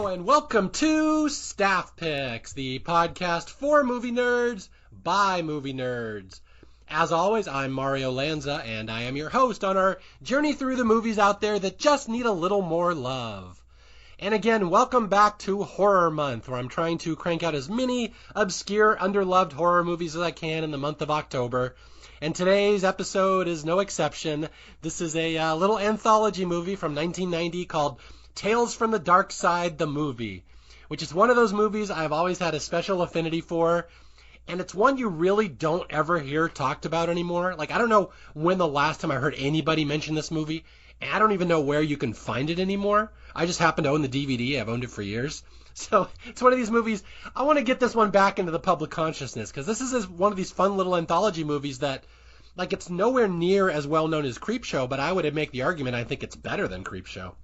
and welcome to Staff Picks, the podcast for movie nerds by movie nerds. As always, I'm Mario Lanza, and I am your host on our journey through the movies out there that just need a little more love. And again, welcome back to Horror Month, where I'm trying to crank out as many obscure, underloved horror movies as I can in the month of October. And today's episode is no exception. This is a little anthology movie from 1990 called Tales from the Darkside, the movie, which is one of those movies I've always had a special affinity for, and it's one you really don't ever hear talked about anymore. Like, I don't know when the last time I heard anybody mention this movie, and I don't even know where you can find it anymore. I just happen to own the DVD. I've owned it for years. So it's one of these movies, I want to get this one back into the public consciousness, because this is one of these fun little anthology movies that, like, it's nowhere near as well known as Creepshow, but I would make the argument I think it's better than Creepshow.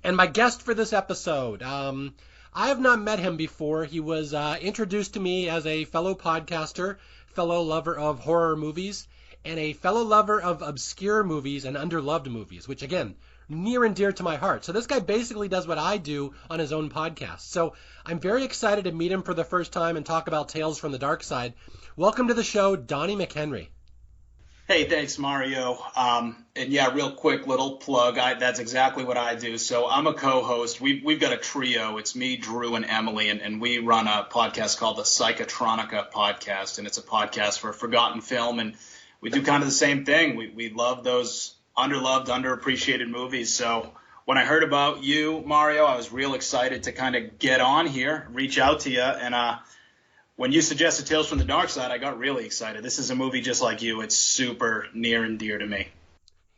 And my guest for this episode, I have not met him before. He was introduced to me as a fellow podcaster, fellow lover of horror movies, and a fellow lover of obscure movies and underloved movies, which, again, near and dear to my heart. So this guy basically does what I do on his own podcast. So I'm very excited to meet him for the first time and talk about Tales from the Darkside. Welcome to the show, Donnie McHenry. Hey, thanks, Mario. And yeah, real quick little plug. That's exactly what I do. So I'm a co-host. We've got a trio. It's me, Drew, and Emily, and we run a podcast called the Psychotronica podcast, and it's a podcast for forgotten film. And we do kind of the same thing. We love those underloved, underappreciated movies. So when I heard about you, Mario, I was real excited to kind of get on here, reach out to you, and when you suggested Tales from the Darkside, I got really excited. This is a movie just like you. It's super near and dear to me.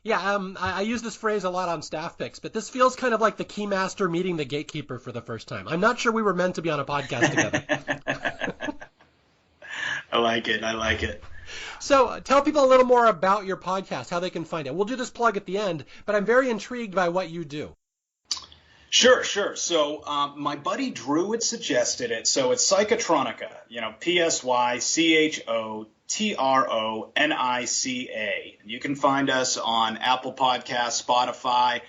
Yeah, I use this phrase a lot on Staff Picks, but this feels kind of like the Keymaster meeting the Gatekeeper for the first time. I'm not sure we were meant to be on a podcast together. I like it. So tell people a little more about your podcast, how they can find it. We'll do this plug at the end, but I'm very intrigued by what you do. Sure. So my buddy Drew had suggested it. So it's Psychotronica, Psychotronica. You can find us on Apple Podcasts, Spotify.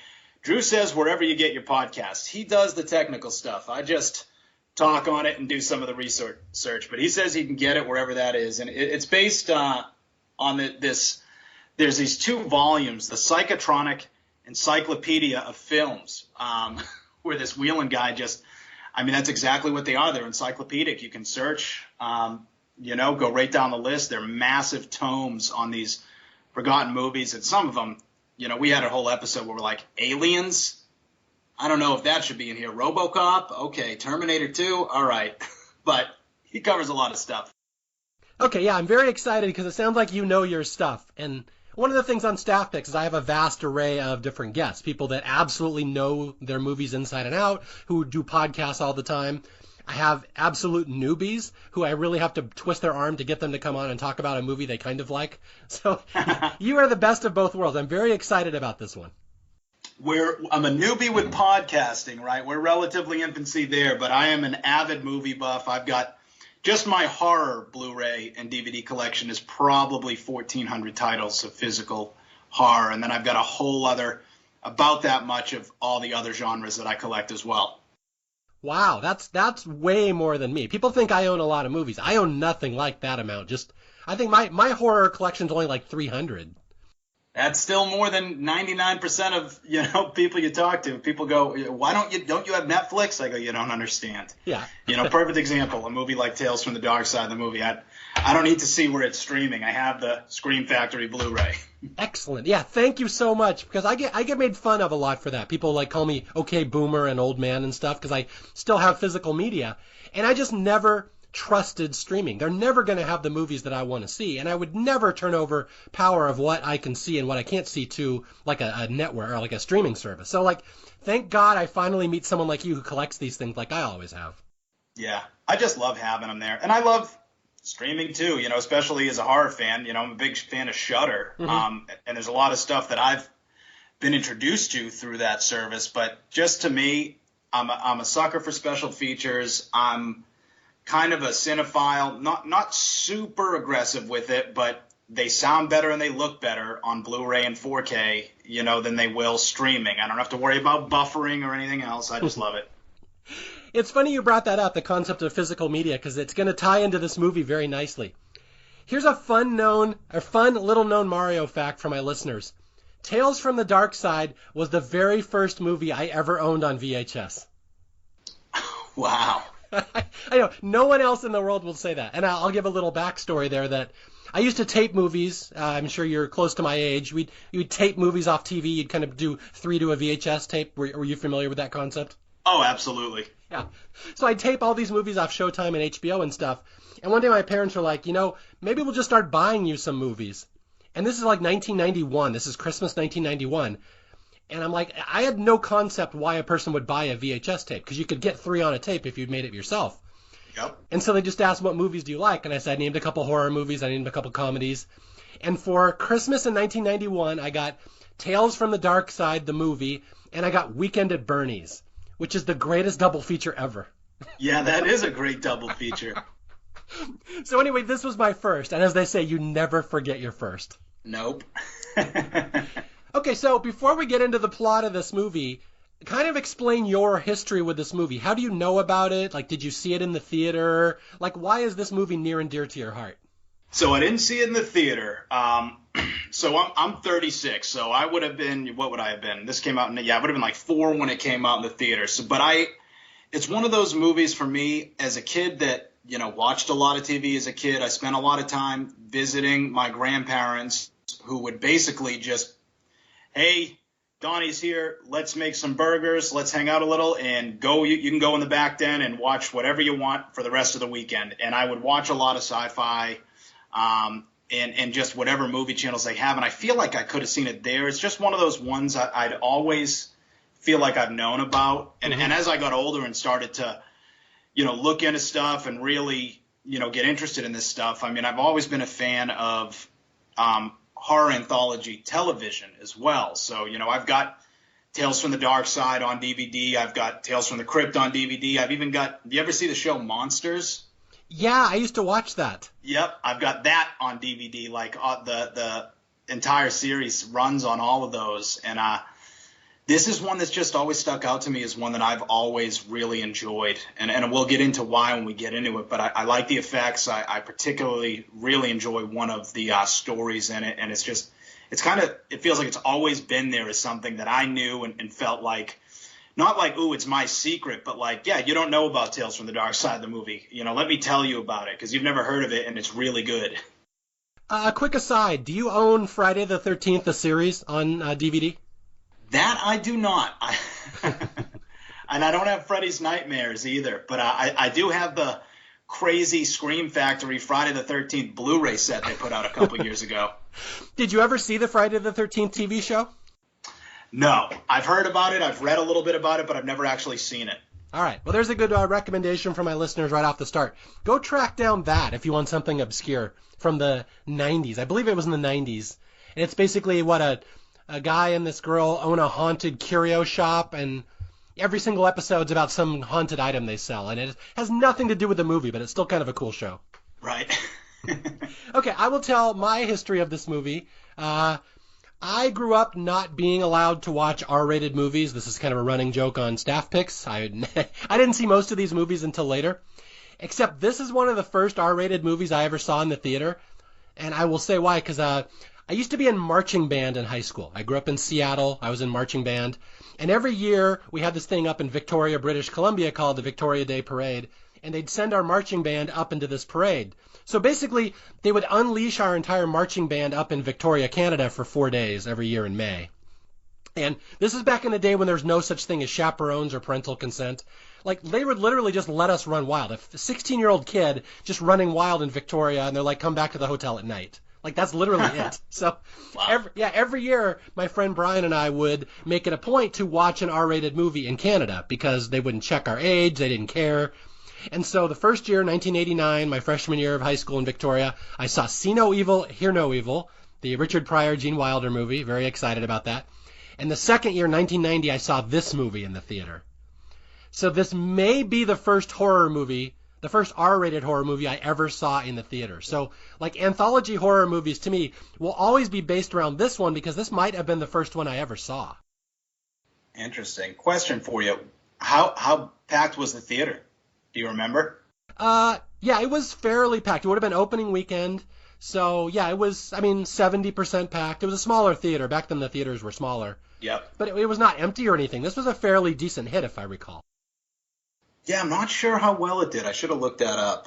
Drew says wherever you get your podcasts. He does the technical stuff. I just talk on it and do some of the research. But he says he can get it wherever that is. And it's based on this. There's these two volumes, the Psychotronic Encyclopedia of Films, where this Whelan guy that's exactly what they are. They're encyclopedic. You can search, go right down the list. They're massive tomes on these forgotten movies. And some of them, we had a whole episode where we're like, Aliens? I don't know if that should be in here. RoboCop? Okay. Terminator 2? All right. But he covers a lot of stuff. Okay, yeah, I'm very excited because it sounds like you know your stuff. And one of the things on Staff Picks is I have a vast array of different guests, people that absolutely know their movies inside and out, who do podcasts all the time. I have absolute newbies who I really have to twist their arm to get them to come on and talk about a movie they kind of like. So you are the best of both worlds. I'm very excited about this one. I'm a newbie with podcasting, right? We're relatively infancy there, but I am an avid movie buff. I've got just my horror Blu-ray and DVD collection is probably 1,400 titles of physical horror, and then I've got a whole other, about that much of all the other genres that I collect as well. Wow, that's way more than me. People think I own a lot of movies. I own nothing like that amount. I think my horror collection's only like 300. That's still more than 99% of people you talk to. People go, don't you have Netflix? I go, you don't understand. Yeah. Perfect example. A movie like Tales from the Darkside, the movie. I don't need to see where it's streaming. I have the Scream Factory Blu-ray. Excellent. Yeah, thank you so much, because I get made fun of a lot for that. People call me okay boomer and old man and stuff because I still have physical media, and I just never trusted streaming. They're never going to have the movies that I want to see, and I would never turn over power of what I can see and what I can't see to like a network or like a streaming service. So thank God I finally meet someone like you who collects these things like I always have. Yeah, I just love having them there, and I love streaming too, especially as a horror fan. I'm a big fan of Shudder, and there's a lot of stuff that I've been introduced to through that service, but just to me, I'm a sucker for special features. I'm kind of a cinephile, not super aggressive with it, but they sound better and they look better on Blu-ray and 4K, than they will streaming. I don't have to worry about buffering or anything else. I just love it. It's funny you brought that up, the concept of physical media, because it's going to tie into this movie very nicely. Here's a fun little known Mario fact for my listeners. Tales from the Darkside was the very first movie I ever owned on VHS. Wow. I know, no one else in the world will say that. And I'll give a little backstory there that I used to tape movies. I'm sure you're close to my age. You'd tape movies off TV. You'd kind of do 3 to a VHS tape. Were you familiar with that concept? Oh, absolutely. Yeah. So I'd tape all these movies off Showtime and HBO and stuff. And one day my parents were like, maybe we'll just start buying you some movies. And this is like 1991. This is Christmas 1991. And I'm like, I had no concept why a person would buy a VHS tape, because you could get 3 on a tape if you'd made it yourself. Yep. And so they just asked, what movies do you like? And I said, I named a couple horror movies. I named a couple comedies. And for Christmas in 1991, I got Tales from the Darkside, the movie, and I got Weekend at Bernie's, which is the greatest double feature ever. Yeah, that is a great double feature. So anyway, this was my first. And as they say, you never forget your first. Nope. Okay, so before we get into the plot of this movie, kind of explain your history with this movie. How do you know about it? Like, did you see it in the theater? Like, why is this movie near and dear to your heart? So I didn't see it in the theater. So I'm 36. So I would have been, what would I have been? This came out I would have been like 4 when it came out in the theater. So, it's one of those movies for me as a kid that, watched a lot of TV as a kid. I spent a lot of time visiting my grandparents, who would basically just, hey, Donnie's here, let's make some burgers, let's hang out a little, and go. You can go in the back den and watch whatever you want for the rest of the weekend. And I would watch a lot of sci-fi and just whatever movie channels they have. And I feel like I could have seen it there. It's just one of those ones I'd always feel like I've known about. And, and as I got older and started to, look into stuff and really, get interested in this stuff, I mean, I've always been a fan of horror anthology television as well. So, I've got Tales from the Darkside on DVD. I've got Tales from the Crypt on DVD. I've even got, do you ever see the show Monsters? Yeah, I used to watch that. Yep, I've got that on DVD. Like the entire series runs on all of those. And this is one that's just always stuck out to me as one that I've always really enjoyed. And we'll get into why when we get into it. But I like the effects. I particularly really enjoy one of the stories in it. And it feels like it's always been there as something that I knew and felt like, not like, ooh, it's my secret, but like, yeah, you don't know about Tales from the Darkside, the movie. Let me tell you about it, because you've never heard of it, and it's really good. A quick aside, do you own Friday the 13th, the series, on DVD? That I do not. And I don't have Freddy's Nightmares either, but I do have the crazy Scream Factory Friday the 13th Blu-ray set they put out a couple years ago. Did you ever see the Friday the 13th TV show? No. I've heard about it. I've read a little bit about it, but I've never actually seen it. All right. Well, there's a good recommendation for my listeners right off the start. Go track down that if you want something obscure from the 90s. I believe it was in the 90s. And it's basically what a guy and this girl own a haunted curio shop, and every single episode's about some haunted item they sell. And it has nothing to do with the movie, but it's still kind of a cool show. Right. Okay, I will tell my history of this movie. I grew up not being allowed to watch R-rated movies. This is kind of a running joke on staff picks. I didn't see most of these movies until later, except this is one of the first R-rated movies I ever saw in the theater. And I will say why, because I used to be in marching band in high school. I grew up in Seattle. I was in marching band. And every year we had this thing up in Victoria, British Columbia called the Victoria Day Parade. And they'd send our marching band up into this parade. So basically, they would unleash our entire marching band up in Victoria, Canada for 4 days every year in May. And this is back in the day when there's no such thing as chaperones or parental consent. Like, they would literally just let us run wild. A 16-year-old kid just running wild in Victoria, and they're like, come back to the hotel at night. Like, that's literally it. So, wow. every year, my friend Brian and I would make it a point to watch an R-rated movie in Canada because they wouldn't check our age, they didn't care. And so the first year, 1989, my freshman year of high school in Victoria, I saw See No Evil, Hear No Evil, the Richard Pryor, Gene Wilder movie. Very excited about that. And the second year, 1990, I saw this movie in the theater. So this may be the first horror movie, the first R-rated horror movie I ever saw in the theater. So, like, anthology horror movies, to me, will always be based around this one because this might have been the first one I ever saw. Interesting. Question for you. How packed was the theater? Do you remember? Yeah, it was fairly packed. It would have been opening weekend. So, yeah, it was, 70% packed. It was a smaller theater. Back then the theaters were smaller. Yep. But it was not empty or anything. This was a fairly decent hit, if I recall. Yeah, I'm not sure how well it did. I should have looked that up.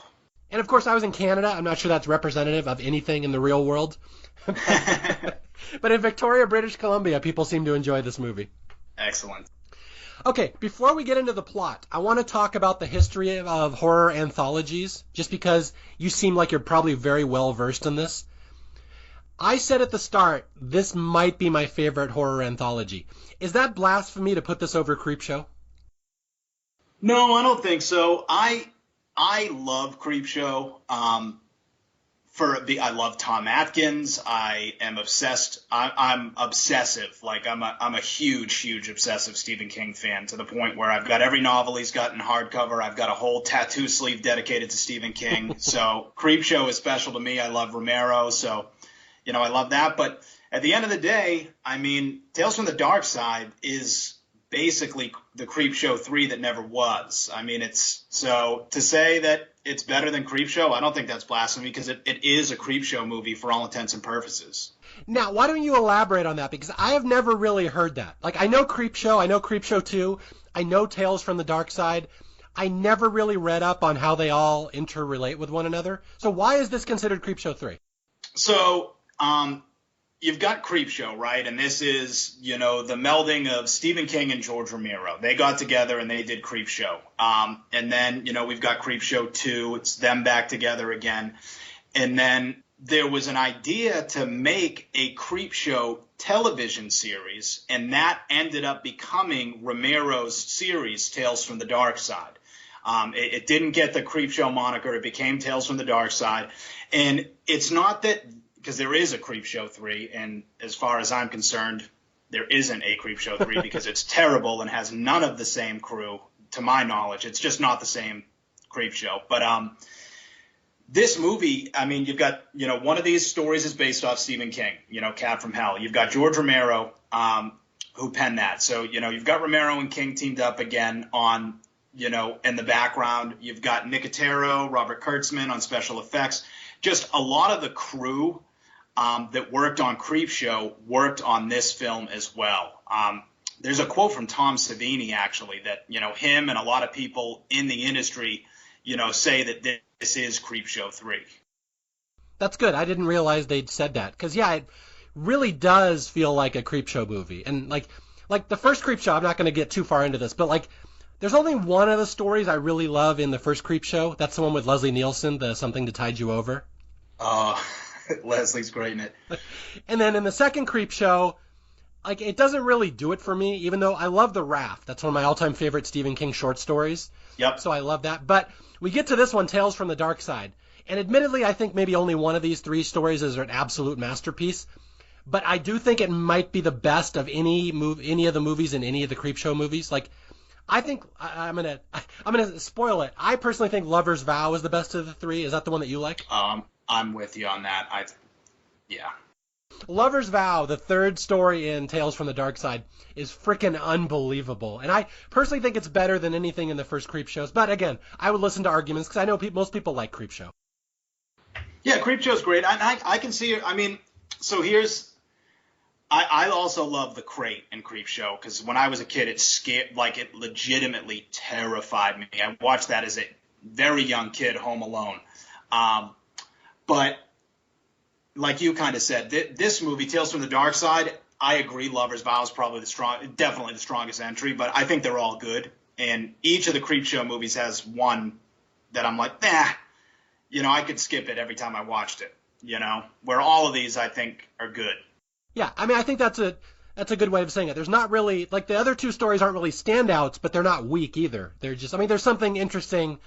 And, of course, I was in Canada. I'm not sure that's representative of anything in the real world. But in Victoria, British Columbia, people seem to enjoy this movie. Excellent. Okay, before we get into the plot, I want to talk about the history of horror anthologies, just because you seem like you're probably very well versed in this. I said at the start, this might be my favorite horror anthology. Is that blasphemy to put this over Creepshow? No, I don't think so. I love Creepshow. I love Tom Atkins. I am obsessed. I'm obsessive. Like I'm a huge obsessive Stephen King fan, to the point where I've got every novel he's got in hardcover. I've got a whole tattoo sleeve dedicated to Stephen King. So Creepshow is special to me. I love Romero, so I love that. But at the end of the day, Tales from the Darkside is basically the Creepshow 3 that never was. It's so to say that it's better than Creepshow, I don't think that's blasphemy, because it is a Creepshow movie for all intents and purposes. Now, why don't you elaborate on that? Because I have never really heard that. Like, I know Creepshow, I know Creepshow 2, I know Tales from the Darkside. I never really read up on how they all interrelate with one another. So why is this considered Creepshow 3? So, you've got Creepshow, right? And this is, the melding of Stephen King and George Romero. They got together and they did Creepshow. And then, we've got Creepshow 2. It's them back together again. And then there was an idea to make a Creepshow television series, and that ended up becoming Romero's series, Tales from the Darkside. It didn't get the Creepshow moniker. It became Tales from the Darkside. And it's not that... because there is a Creepshow 3, and as far as I'm concerned, there isn't a Creepshow 3 because it's terrible and has none of the same crew, to my knowledge. It's just not the same Creepshow. But this movie, you've got, one of these stories is based off Stephen King, Cat from Hell. You've got George Romero, who penned that. So, you've got Romero and King teamed up again on, in the background. You've got Nicotero, Robert Kurtzman on special effects. Just a lot of the crew that worked on Creepshow worked on this film as well. There's a quote from Tom Savini, actually, that, him and a lot of people in the industry, say that this is Creepshow 3. That's good. I didn't realize they'd said that. Because, yeah, it really does feel like a Creepshow movie. And, like the first Creepshow, I'm not going to get too far into this, but, there's only one of the stories I really love in the first Creepshow. That's the one with Leslie Nielsen, the Something to Tide You Over. Leslie's great in it. And then in the second Creepshow, it doesn't really do it for me, even though I love The Raft. That's one of my all-time favorite Stephen King short stories. Yep. So I love that. But we get to this one, Tales from the Darkside. And admittedly, I think maybe only one of these three stories is an absolute masterpiece. But I do think it might be the best of any of the movies in any of the Creepshow movies. I think I'm gonna spoil it. I personally think Lover's Vow is the best of the three. Is that the one that you like? I'm with you on that. Yeah. Lover's Vow, the third story in Tales from the Darkside, is freaking unbelievable. And I personally think it's better than anything in the first Creepshows. But again, I would listen to arguments because I know most people like Creepshow. Yeah, Creepshow's great. I can see it. So here's... I also love the crate in Creepshow because when I was a kid, it legitimately terrified me. I watched that as a very young kid home alone. But like you kind of said, this movie, Tales from the Darkside, I agree. Lover's Vow is probably definitely the strongest entry, but I think they're all good. And each of the Creepshow movies has one that I'm like, I could skip it every time I watched it. Where all of these I think are good. Yeah, I think that's a good way of saying it. There's not really, the other two stories aren't really standouts, but they're not weak either. They're just, there's something interesting.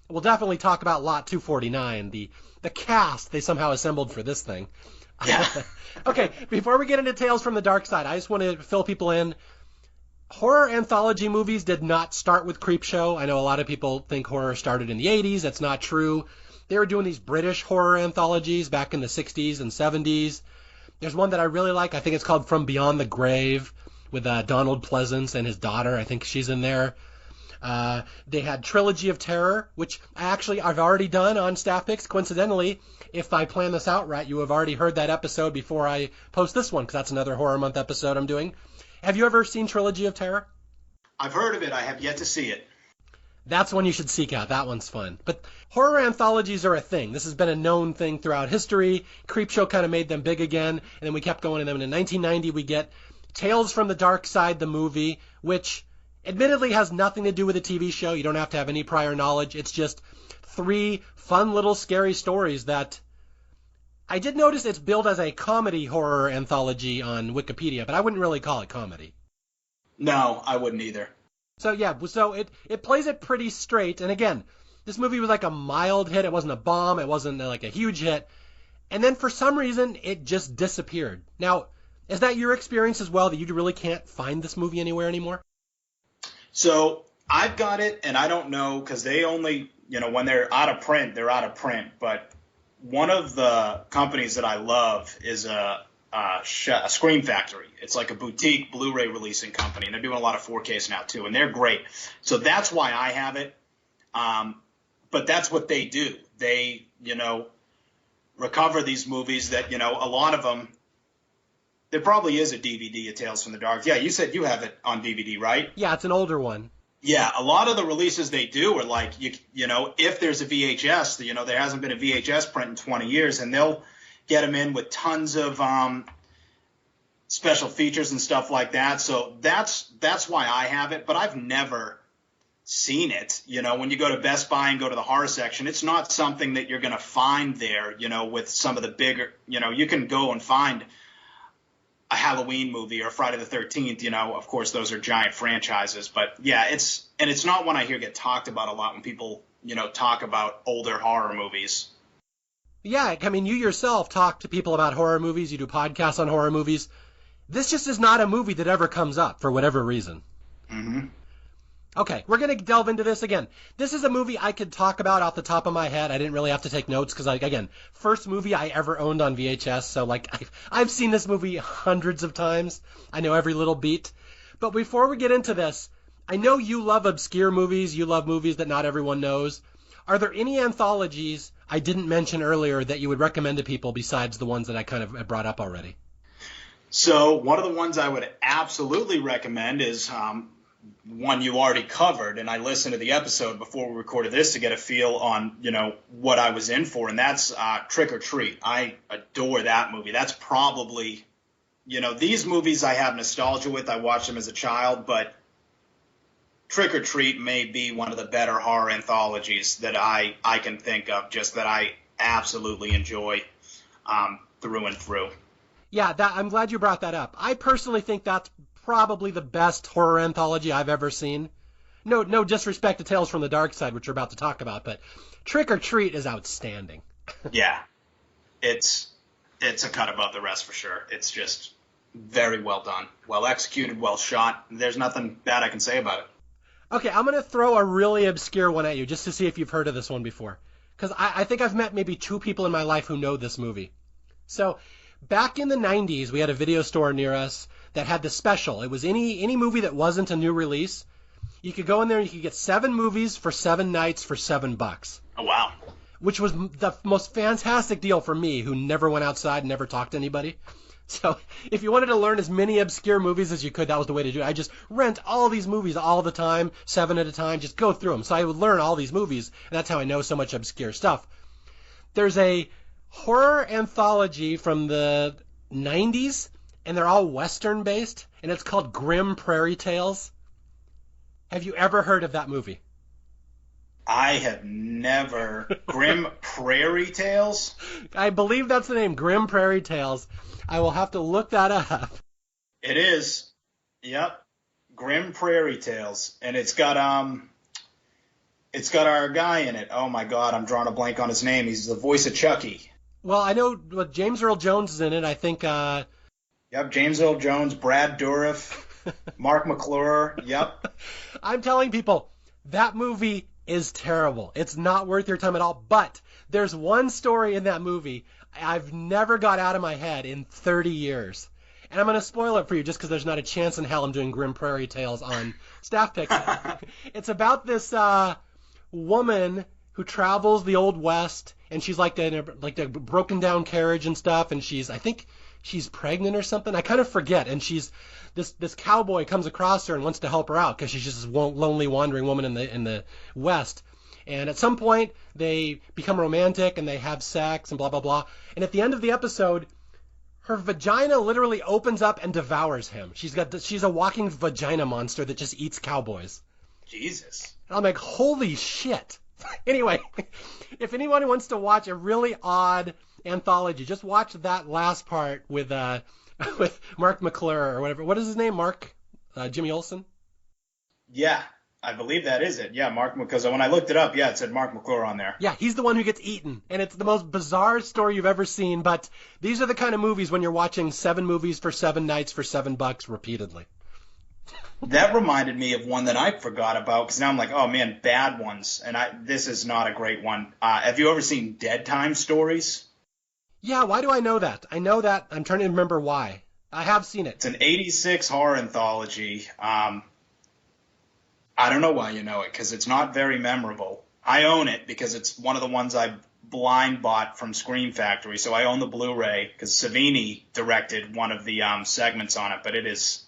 We'll definitely talk about Lot 249, the cast they somehow assembled for this thing. Yeah. Okay, before we get into Tales from the Darkside, I just want to fill people in. Horror anthology movies did not start with Creepshow. I know a lot of people think horror started in the 80s. That's not true. They were doing these British horror anthologies back in the 60s and 70s. There's one that I really like. I think it's called From Beyond the Grave with Donald Pleasance and his daughter. I think she's in there. They had Trilogy of Terror, which I've already done on Staff Picks. Coincidentally, if I plan this out right, you have already heard that episode before I post this one, because that's another Horror Month episode I'm doing. Have you ever seen Trilogy of Terror? I've heard of it. I have yet to see it. That's one you should seek out. That one's fun. But horror anthologies are a thing. This has been a known thing throughout history. Creepshow kind of made them big again, and then we kept going. And then in 1990, we get Tales from the Darkside, the movie, which admittedly has nothing to do with a TV show. You don't have to have any prior knowledge. It's just 3 fun little scary stories that I did notice it's billed as a comedy horror anthology on Wikipedia, but I wouldn't really call it comedy. No, I wouldn't either. So it plays it pretty straight. And again, this movie was like a mild hit. It wasn't a bomb. It wasn't like a huge hit. And then for some reason, it just disappeared. Now, is that your experience as well, that you really can't find this movie anywhere anymore? So I've got it, and I don't know, because they only, when they're out of print, they're out of print. But one of the companies that I love is a Scream Factory. It's like a boutique Blu-ray releasing company, and they're doing a lot of 4Ks now too, and they're great. So that's why I have it. But that's what they do. They, recover these movies that, a lot of them, there probably is a DVD of Tales from the Dark. Yeah, you said you have it on DVD, right? Yeah, it's an older one. Yeah, a lot of the releases they do are like, if there's a VHS, there hasn't been a VHS print in 20 years, and they'll get them in with tons of special features and stuff like that. So that's why I have it, but I've never seen it. When you go to Best Buy and go to the horror section, it's not something that you're going to find there, with some of the bigger, you can go and find a Halloween movie or Friday the 13th, of course those are giant franchises, but yeah, it's not one I hear get talked about a lot when people, talk about older horror movies. Yeah, I mean, you yourself talk to people about horror movies. You do podcasts on horror movies. This just is not a movie that ever comes up for whatever reason. Mm-hmm. Okay, we're going to delve into this again. This is a movie I could talk about off the top of my head. I didn't really have to take notes because, again, first movie I ever owned on VHS. So, I've seen this movie hundreds of times. I know every little beat. But before we get into this, I know you love obscure movies. You love movies that not everyone knows. Are there any anthologies I didn't mention earlier that you would recommend to people besides the ones that I kind of brought up already? So one of the ones I would absolutely recommend is one you already covered, and I listened to the episode before we recorded this to get a feel on, what I was in for, and that's Trick or Treat. I adore that movie. That's probably, these movies I have nostalgia with. I watched them as a child, but Trick or Treat may be one of the better horror anthologies that I can think of, just that I absolutely enjoy through and through. Yeah, I'm glad you brought that up. I personally think that's probably the best horror anthology I've ever seen. No disrespect to Tales from the Darkside, which we're about to talk about, but Trick or Treat is outstanding. Yeah, it's a cut above the rest for sure. It's just very well done, well executed, well shot. There's nothing bad I can say about it. Okay, I'm going to throw a really obscure one at you just to see if you've heard of this one before. Because I think I've met maybe 2 people in my life who know this movie. So, back in the 90s, we had a video store near us that had the special. It was any movie that wasn't a new release. You could go in there and you could get 7 movies for 7 nights for $7. Oh, wow. Which was the most fantastic deal for me, who never went outside and never talked to anybody. So if you wanted to learn as many obscure movies as you could, that was the way to do it. I just rent all these movies all the time, 7 at a time, just go through them. So I would learn all these movies, and that's how I know so much obscure stuff. There's a horror anthology from the 90s, and they're all Western-based, and it's called Grim Prairie Tales. Have you ever heard of that movie? I have never. Grim Prairie Tales? I believe that's the name, Grim Prairie Tales. I will have to look that up. It is. Yep. Grim Prairie Tales. And it's got our guy in it. Oh my God, I'm drawing a blank on his name. He's the voice of Chucky. Well, I know James Earl Jones is in it. I think Yep, James Earl Jones, Brad Dourif, Mark McClure. Yep. I'm telling people, that movie is terrible. It's not worth your time at all. But there's one story in that movie I've never got out of my head in 30 years. And I'm going to spoil it for you just because there's not a chance in hell I'm doing Grim Prairie Tales on Staff Picks. It's about this woman who travels the Old West, and she's like in a broken down carriage and stuff, and I think she's pregnant or something. I kind of forget. And this cowboy comes across her and wants to help her out because she's just this lonely wandering woman in the West. And at some point they become romantic and they have sex and blah blah blah. And at the end of the episode, her vagina literally opens up and devours him. She's a walking vagina monster that just eats cowboys. Jesus. And I'm like, holy shit. Anyway, if anyone wants to watch a really odd anthology, just watch that last part with Mark McClure or whatever. What is his name? Mark? Jimmy Olsen? Yeah, I believe that is it. Yeah, Mark, because when I looked it up, yeah, it said Mark McClure on there. Yeah, he's the one who gets eaten, and it's the most bizarre story you've ever seen, but these are the kind of movies when you're watching 7 movies for 7 nights for $7 repeatedly. That reminded me of one that I forgot about, because now I'm like, oh man, bad ones, and this is not a great one. Have you ever seen Dead Time Stories? Yeah, why do I know that? I know that. I'm trying to remember why. I have seen it. It's an 86 horror anthology. I don't know why you know it, because it's not very memorable. I own it because it's one of the ones I blind bought from Scream Factory, so I own the Blu-ray, because Savini directed one of the segments on it, but it is...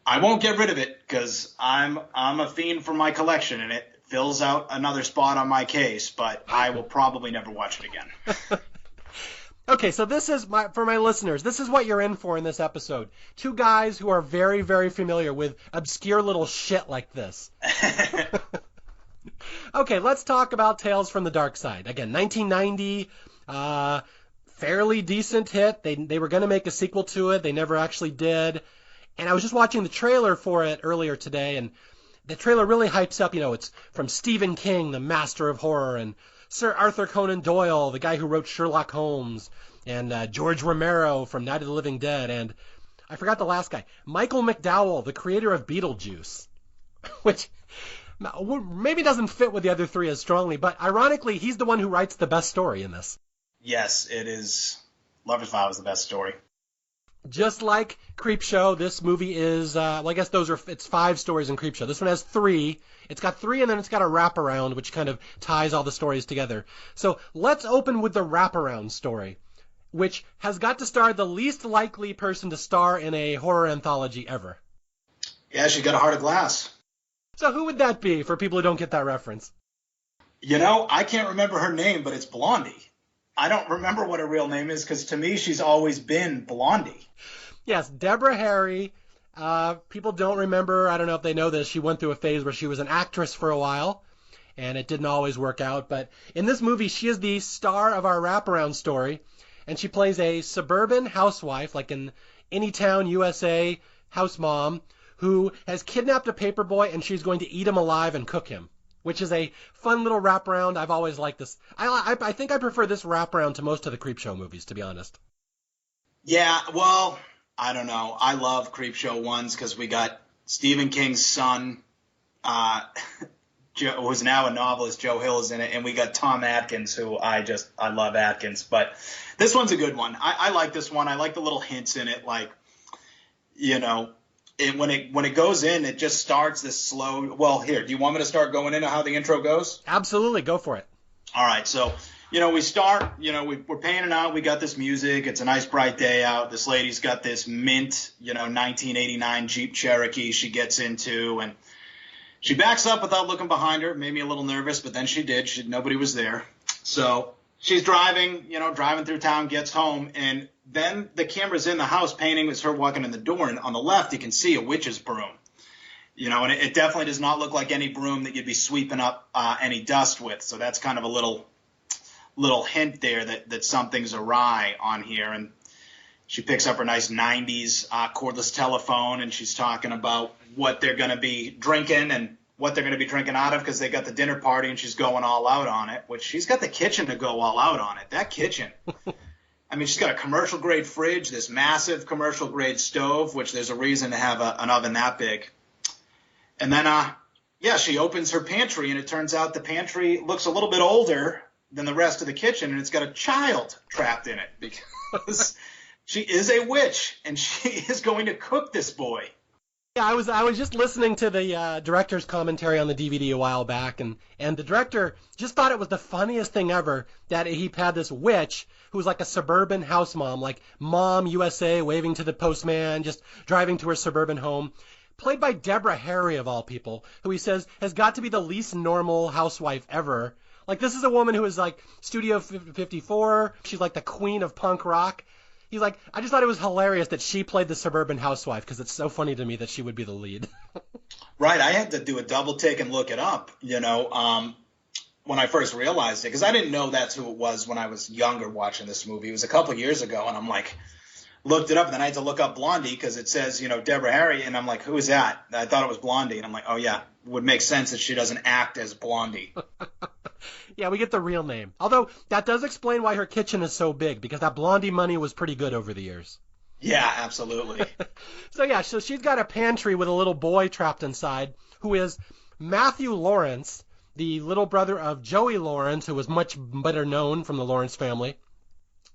I won't get rid of it, because I'm a fiend for my collection, and it fills out another spot on my case, but I will probably never watch it again. Okay, so this is for my listeners, this is what you're in for in this episode. 2 guys who are very, very familiar with obscure little shit like this. Okay, let's talk about Tales from the Darkside. Again, 1990, fairly decent hit. They were going to make a sequel to it. They never actually did. And I was just watching the trailer for it earlier today, and the trailer really hypes up, it's from Stephen King, the master of horror, and Sir Arthur Conan Doyle, the guy who wrote Sherlock Holmes, and George Romero from Night of the Living Dead, and I forgot the last guy, Michael McDowell, the creator of Beetlejuice, which maybe doesn't fit with the other 3 as strongly, but ironically, he's the one who writes the best story in this. Yes, it is. Lover's Vow is the best story. Just like Creepshow, this movie is, I guess it's 5 stories in Creepshow. This one has 3. It's got 3, and then it's got a wraparound, which kind of ties all the stories together. So let's open with the wraparound story, which has got to star the least likely person to star in a horror anthology ever. Yeah, she's got a heart of glass. So who would that be for people who don't get that reference? I can't remember her name, but it's Blondie. I don't remember what her real name is, because to me, she's always been Blondie. Yes, Deborah Harry. People don't remember, I don't know if they know this, she went through a phase where she was an actress for a while, and it didn't always work out. But in this movie, she is the star of our wraparound story, and she plays a suburban housewife, like an Anytown, USA house mom, who has kidnapped a paperboy, and she's going to eat him alive and cook him, which is a fun little wraparound. I've always liked this. I think I prefer this wraparound to most of the Creepshow movies, to be honest. Yeah, well, I don't know. I love Creepshow ones because we got Stephen King's son, who's now a novelist, Joe Hill, is in it, and we got Tom Atkins, who I love Atkins. But this one's a good one. I like this one. I like the little hints in it, like, when it goes in, it just starts this slow. Well, here, do you want me to start going into how the intro goes? Absolutely, go for it. All right, so we start. We're panning out. We got this music. It's a nice bright day out. This lady's got this mint, 1989 Jeep Cherokee she gets into, and she backs up without looking behind her. Made me a little nervous, but then she did. Nobody was there, so she's driving. Driving through town, gets home, and then the camera's in the house painting as her walking in the door, and on the left you can see a witch's broom. And it definitely does not look like any broom that you'd be sweeping up any dust with. So that's kind of a little hint there that something's awry on here. And she picks up her nice 90s cordless telephone, and she's talking about what they're going to be drinking and what they're going to be drinking out of, because they got the dinner party and she's going all out on it, which she's got the kitchen to go all out on it. That kitchen. I mean, she's got a commercial-grade fridge, this massive commercial-grade stove, which there's a reason to have an oven that big. And then, she opens her pantry, and it turns out the pantry looks a little bit older than the rest of the kitchen, and it's got a child trapped in it because She is a witch, and she is going to cook this boy. Yeah, I was just listening to the director's commentary on the DVD a while back, and the director just thought it was the funniest thing ever that he had this witch who was like a suburban house mom, like Mom USA waving to the postman, just driving to her suburban home, played by Deborah Harry of all people, who he says has got to be the least normal housewife ever. Like, this is a woman who is like Studio 54. She's like the queen of punk rock. He's like, I just thought it was hilarious that she played the suburban housewife because it's so funny to me that she would be the lead. Right. I had to do a double take and look it up, when I first realized it, because I didn't know that's who it was when I was younger watching this movie. It was a couple of years ago, and I'm like, looked it up, and then I had to look up Blondie because it says, Deborah Harry, and I'm like, who is that? I thought it was Blondie, and I'm like, oh, yeah, it would make sense that she doesn't act as Blondie. Yeah, we get the real name. Although, that does explain why her kitchen is so big, because that Blondie money was pretty good over the years. Yeah, absolutely. So she's got a pantry with a little boy trapped inside, who is Matthew Lawrence, the little brother of Joey Lawrence, who was much better known from the Lawrence family.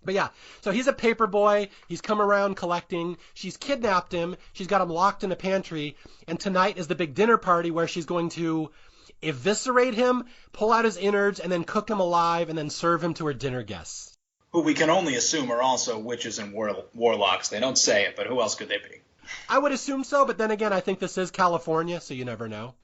But yeah, so he's a paper boy. He's come around collecting. She's kidnapped him. She's got him locked in a pantry. And tonight is the big dinner party where she's going to eviscerate him, pull out his innards, and then cook him alive, and then serve him to her dinner guests. Who we can only assume are also witches and warlocks. They don't say it, but who else could they be? I would assume so, but then again, I think this is California, so you never know.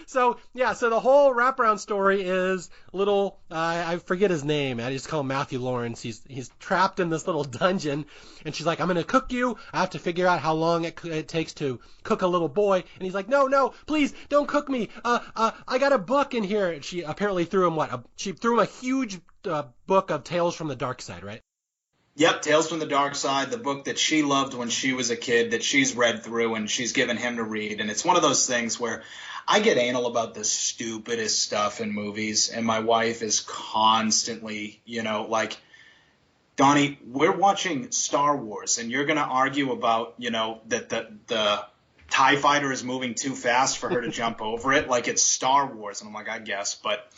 So the whole wraparound story is little, I forget his name. I just call him Matthew Lawrence. He's trapped in this little dungeon, and she's like, I'm going to cook you. I have to figure out how long it takes to cook a little boy. And he's like, no, please don't cook me. I got a book in here. And she apparently threw him she threw him a huge book of Tales from the Darkside, right? Yep, Tales from the Darkside, the book that she loved when she was a kid, that she's read through and she's given him to read. And it's one of those things where I get anal about the stupidest stuff in movies, and my wife is constantly, like, Donnie, we're watching Star Wars, and you're going to argue about, that the TIE fighter is moving too fast for her to jump over it, like it's Star Wars. And I'm like, I guess, but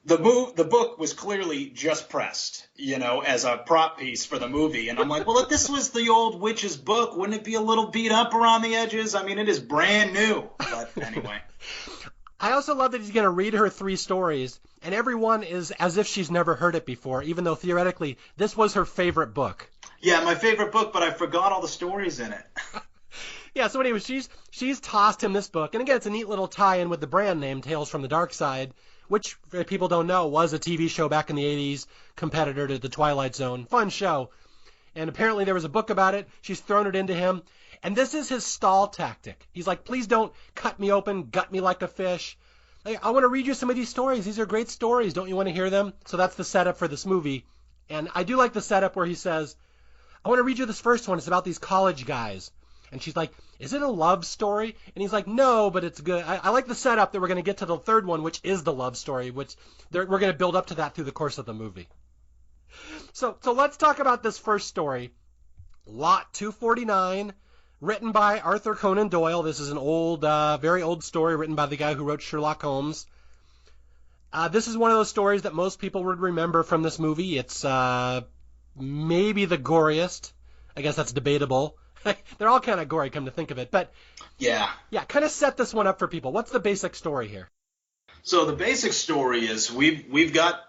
the book was clearly just pressed, as a prop piece for the movie. And I'm like, well, if this was the old witch's book, wouldn't it be a little beat up around the edges? I mean, it is brand new. But anyway. I also love that he's going to read her 3 stories, and every one is as if she's never heard it before, even though theoretically this was her favorite book. Yeah, my favorite book, but I forgot all the stories in it. Yeah, so anyway, she's tossed him this book. And again, it's a neat little tie-in with the brand name, Tales from the Darkside, which, if people don't know, was a TV show back in the 80s, competitor to The Twilight Zone. Fun show. And apparently there was a book about it. She's thrown it into him. And this is his stall tactic. He's like, please don't cut me open, gut me like a fish. I want to read you some of these stories. These are great stories. Don't you want to hear them? So that's the setup for this movie. And I do like the setup where he says, I want to read you this first one. It's about these college guys. And she's like, is it a love story? And he's like, no, but it's good. I like the setup that we're going to get to the third one, which is the love story, which we're going to build up to that through the course of the movie. So let's talk about this first story. Lot 249, written by Arthur Conan Doyle. This is an old, very old story written by the guy who wrote Sherlock Holmes. This is one of those stories that most people would remember from this movie. It's maybe the goriest. I guess that's debatable. They're all kind of gory, come to think of it. But yeah, kind of set this one up for people. What's the basic story here? So the basic story is we've got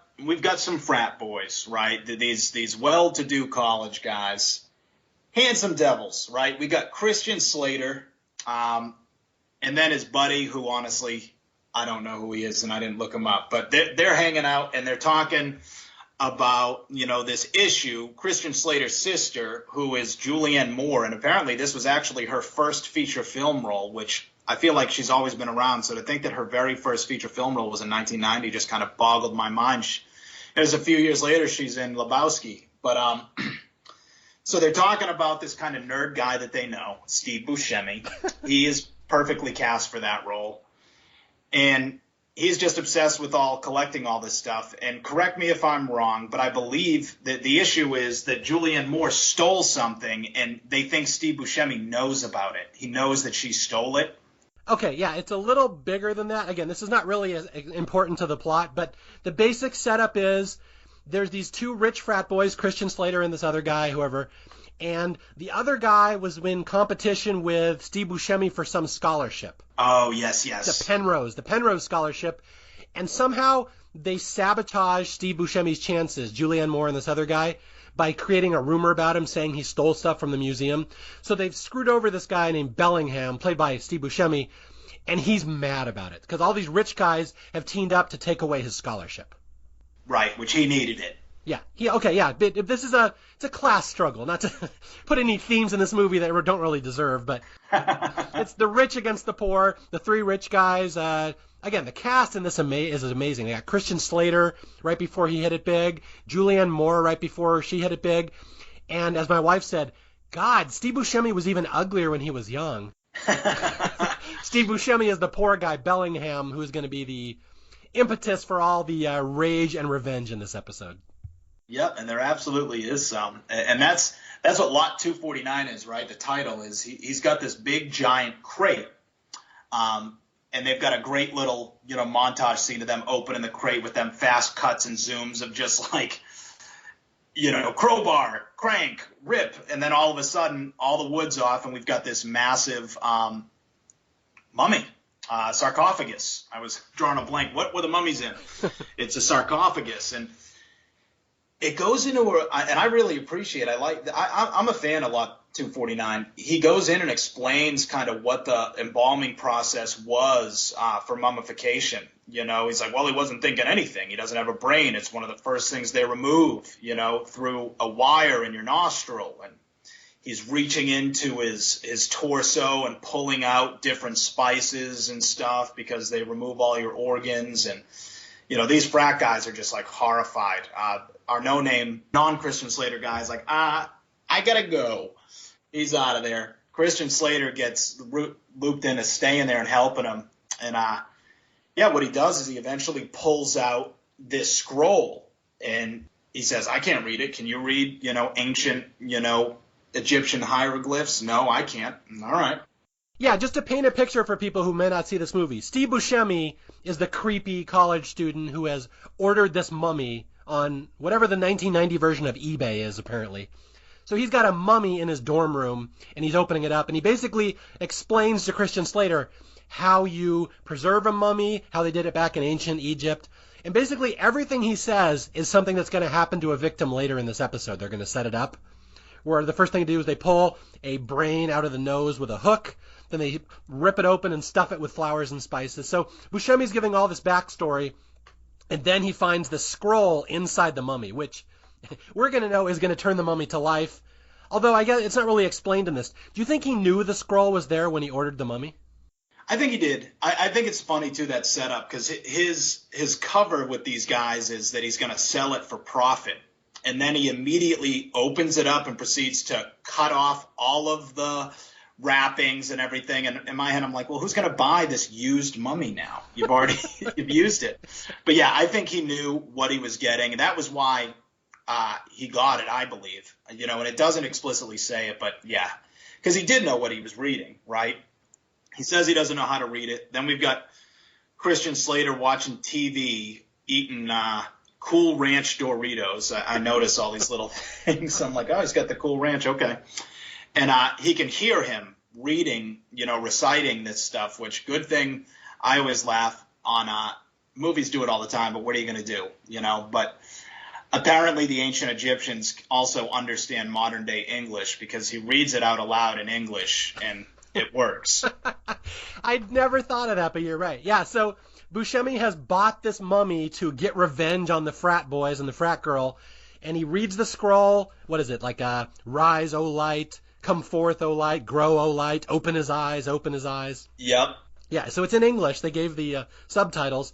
some frat boys, right? These well-to-do college guys, handsome devils, right? We got Christian Slater, and then his buddy, who honestly I don't know who he is, and I didn't look him up. But they're hanging out and they're talking about, this issue. Christian Slater's sister, who is Julianne Moore, and apparently this was actually her first feature film role, which I feel like she's always been around. So to think that her very first feature film role was in 1990 just kind of boggled my mind. It was a few years later she's in Lebowski. But so they're talking about this kind of nerd guy that they know, Steve Buscemi. He is perfectly cast for that role. And he's just obsessed with collecting all this stuff. And correct me if I'm wrong, but I believe that the issue is that Julianne Moore stole something, and they think Steve Buscemi knows about it. He knows that she stole it. Okay, yeah, it's a little bigger than that. Again, this is not really as important to the plot, but the basic setup is there's these two rich frat boys, Christian Slater and this other guy, whoever, and the other guy was in competition with Steve Buscemi for some scholarship. Oh, yes. The Penrose scholarship. And somehow they sabotage Steve Buscemi's chances, Julianne Moore and this other guy, by creating a rumor about him saying he stole stuff from the museum. So they've screwed over this guy named Bellingham, played by Steve Buscemi, and he's mad about it because all these rich guys have teamed up to take away his scholarship. Right, which he needed it. Yeah. But this is it's a class struggle. Not to put any themes in this movie that don't really deserve, but it's the rich against the poor. The three rich guys. Again, the cast in this is amazing. They got Christian Slater right before he hit it big, Julianne Moore right before she hit it big, and as my wife said, God, Steve Buscemi was even uglier when he was young. Steve Buscemi is the poor guy, Bellingham, who's going to be the impetus for all the rage and revenge in this episode. Yep, and there absolutely is some. And that's what Lot 249 is, right? The title is he's got this big, giant crate. And they've got a great little, montage scene of them opening the crate with them fast cuts and zooms of just like, crowbar, crank, rip. And then all of a sudden, all the wood's off, and we've got this massive mummy, sarcophagus. I was drawing a blank. What were the mummies in? It's a sarcophagus. And it goes into and I really appreciate it. I'm a fan of Lot 249. He goes in and explains kind of what the embalming process was for mummification. He's like, well, he wasn't thinking anything. He doesn't have a brain. It's one of the first things they remove, through a wire in your nostril. And he's reaching into his torso and pulling out different spices and stuff because they remove all your organs. And, these frat guys are just like horrified. Our no-name, non-Christian Slater guy is like, I gotta go. He's out of there. Christian Slater gets looped into staying there and helping him. And, what he does is he eventually pulls out this scroll. And he says, I can't read it. Can you read, ancient, Egyptian hieroglyphs? No, I can't. All right. Yeah, just to paint a picture for people who may not see this movie, Steve Buscemi is the creepy college student who has ordered this mummy on whatever the 1990 version of eBay is, apparently. So he's got a mummy in his dorm room, and he's opening it up, and he basically explains to Christian Slater how you preserve a mummy, how they did it back in ancient Egypt. And basically everything he says is something that's going to happen to a victim later in this episode. They're going to set it up, where the first thing to do is they pull a brain out of the nose with a hook, then they rip it open and stuff it with flowers and spices. So Buscemi's giving all this backstory, and then he finds the scroll inside the mummy, which we're going to know is going to turn the mummy to life. Although I guess it's not really explained in this. Do you think he knew the scroll was there when he ordered the mummy? I think he did. I think it's funny, too, that setup, because his cover with these guys is that he's going to sell it for profit. And then he immediately opens it up and proceeds to cut off all of the wrappings and everything. And in my head, I'm like, well, who's going to buy this used mummy now? You've used it. But yeah, I think he knew what he was getting. And that was why he got it, I believe. And it doesn't explicitly say it, but yeah, because he did know what he was reading, right? He says he doesn't know how to read it. Then we've got Christian Slater watching TV, eating Cool Ranch Doritos. I notice all these little things. I'm like, oh, he's got the Cool Ranch. Okay. And he can hear him reading, reciting this stuff, which good thing. I always laugh on movies do it all the time, but what are you going to do? But apparently the ancient Egyptians also understand modern day English because he reads it out aloud in English and it works. I'd never thought of that, but you're right. Yeah, so Buscemi has bought this mummy to get revenge on the frat boys and the frat girl, and he reads the scroll. What is it? Like, rise, O light, come forth, O light, grow, O light, open his eyes, open his eyes. Yep. Yeah, so it's in English. They gave the subtitles.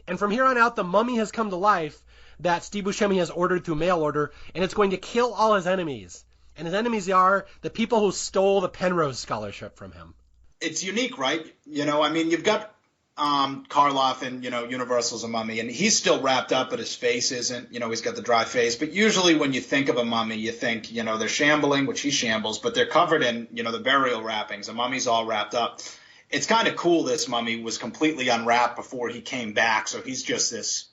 And from here on out, the mummy has come to life that Steve Buscemi has ordered through mail order, and it's going to kill all his enemies. And his enemies are the people who stole the Penrose scholarship from him. It's unique, right? You've got Karloff and, Universal's a mummy, and he's still wrapped up, but his face isn't. He's got the dry face. But usually when you think of a mummy, you think, they're shambling, which he shambles, but they're covered in, the burial wrappings. A mummy's all wrapped up. It's kind of cool this mummy was completely unwrapped before he came back, so he's just this,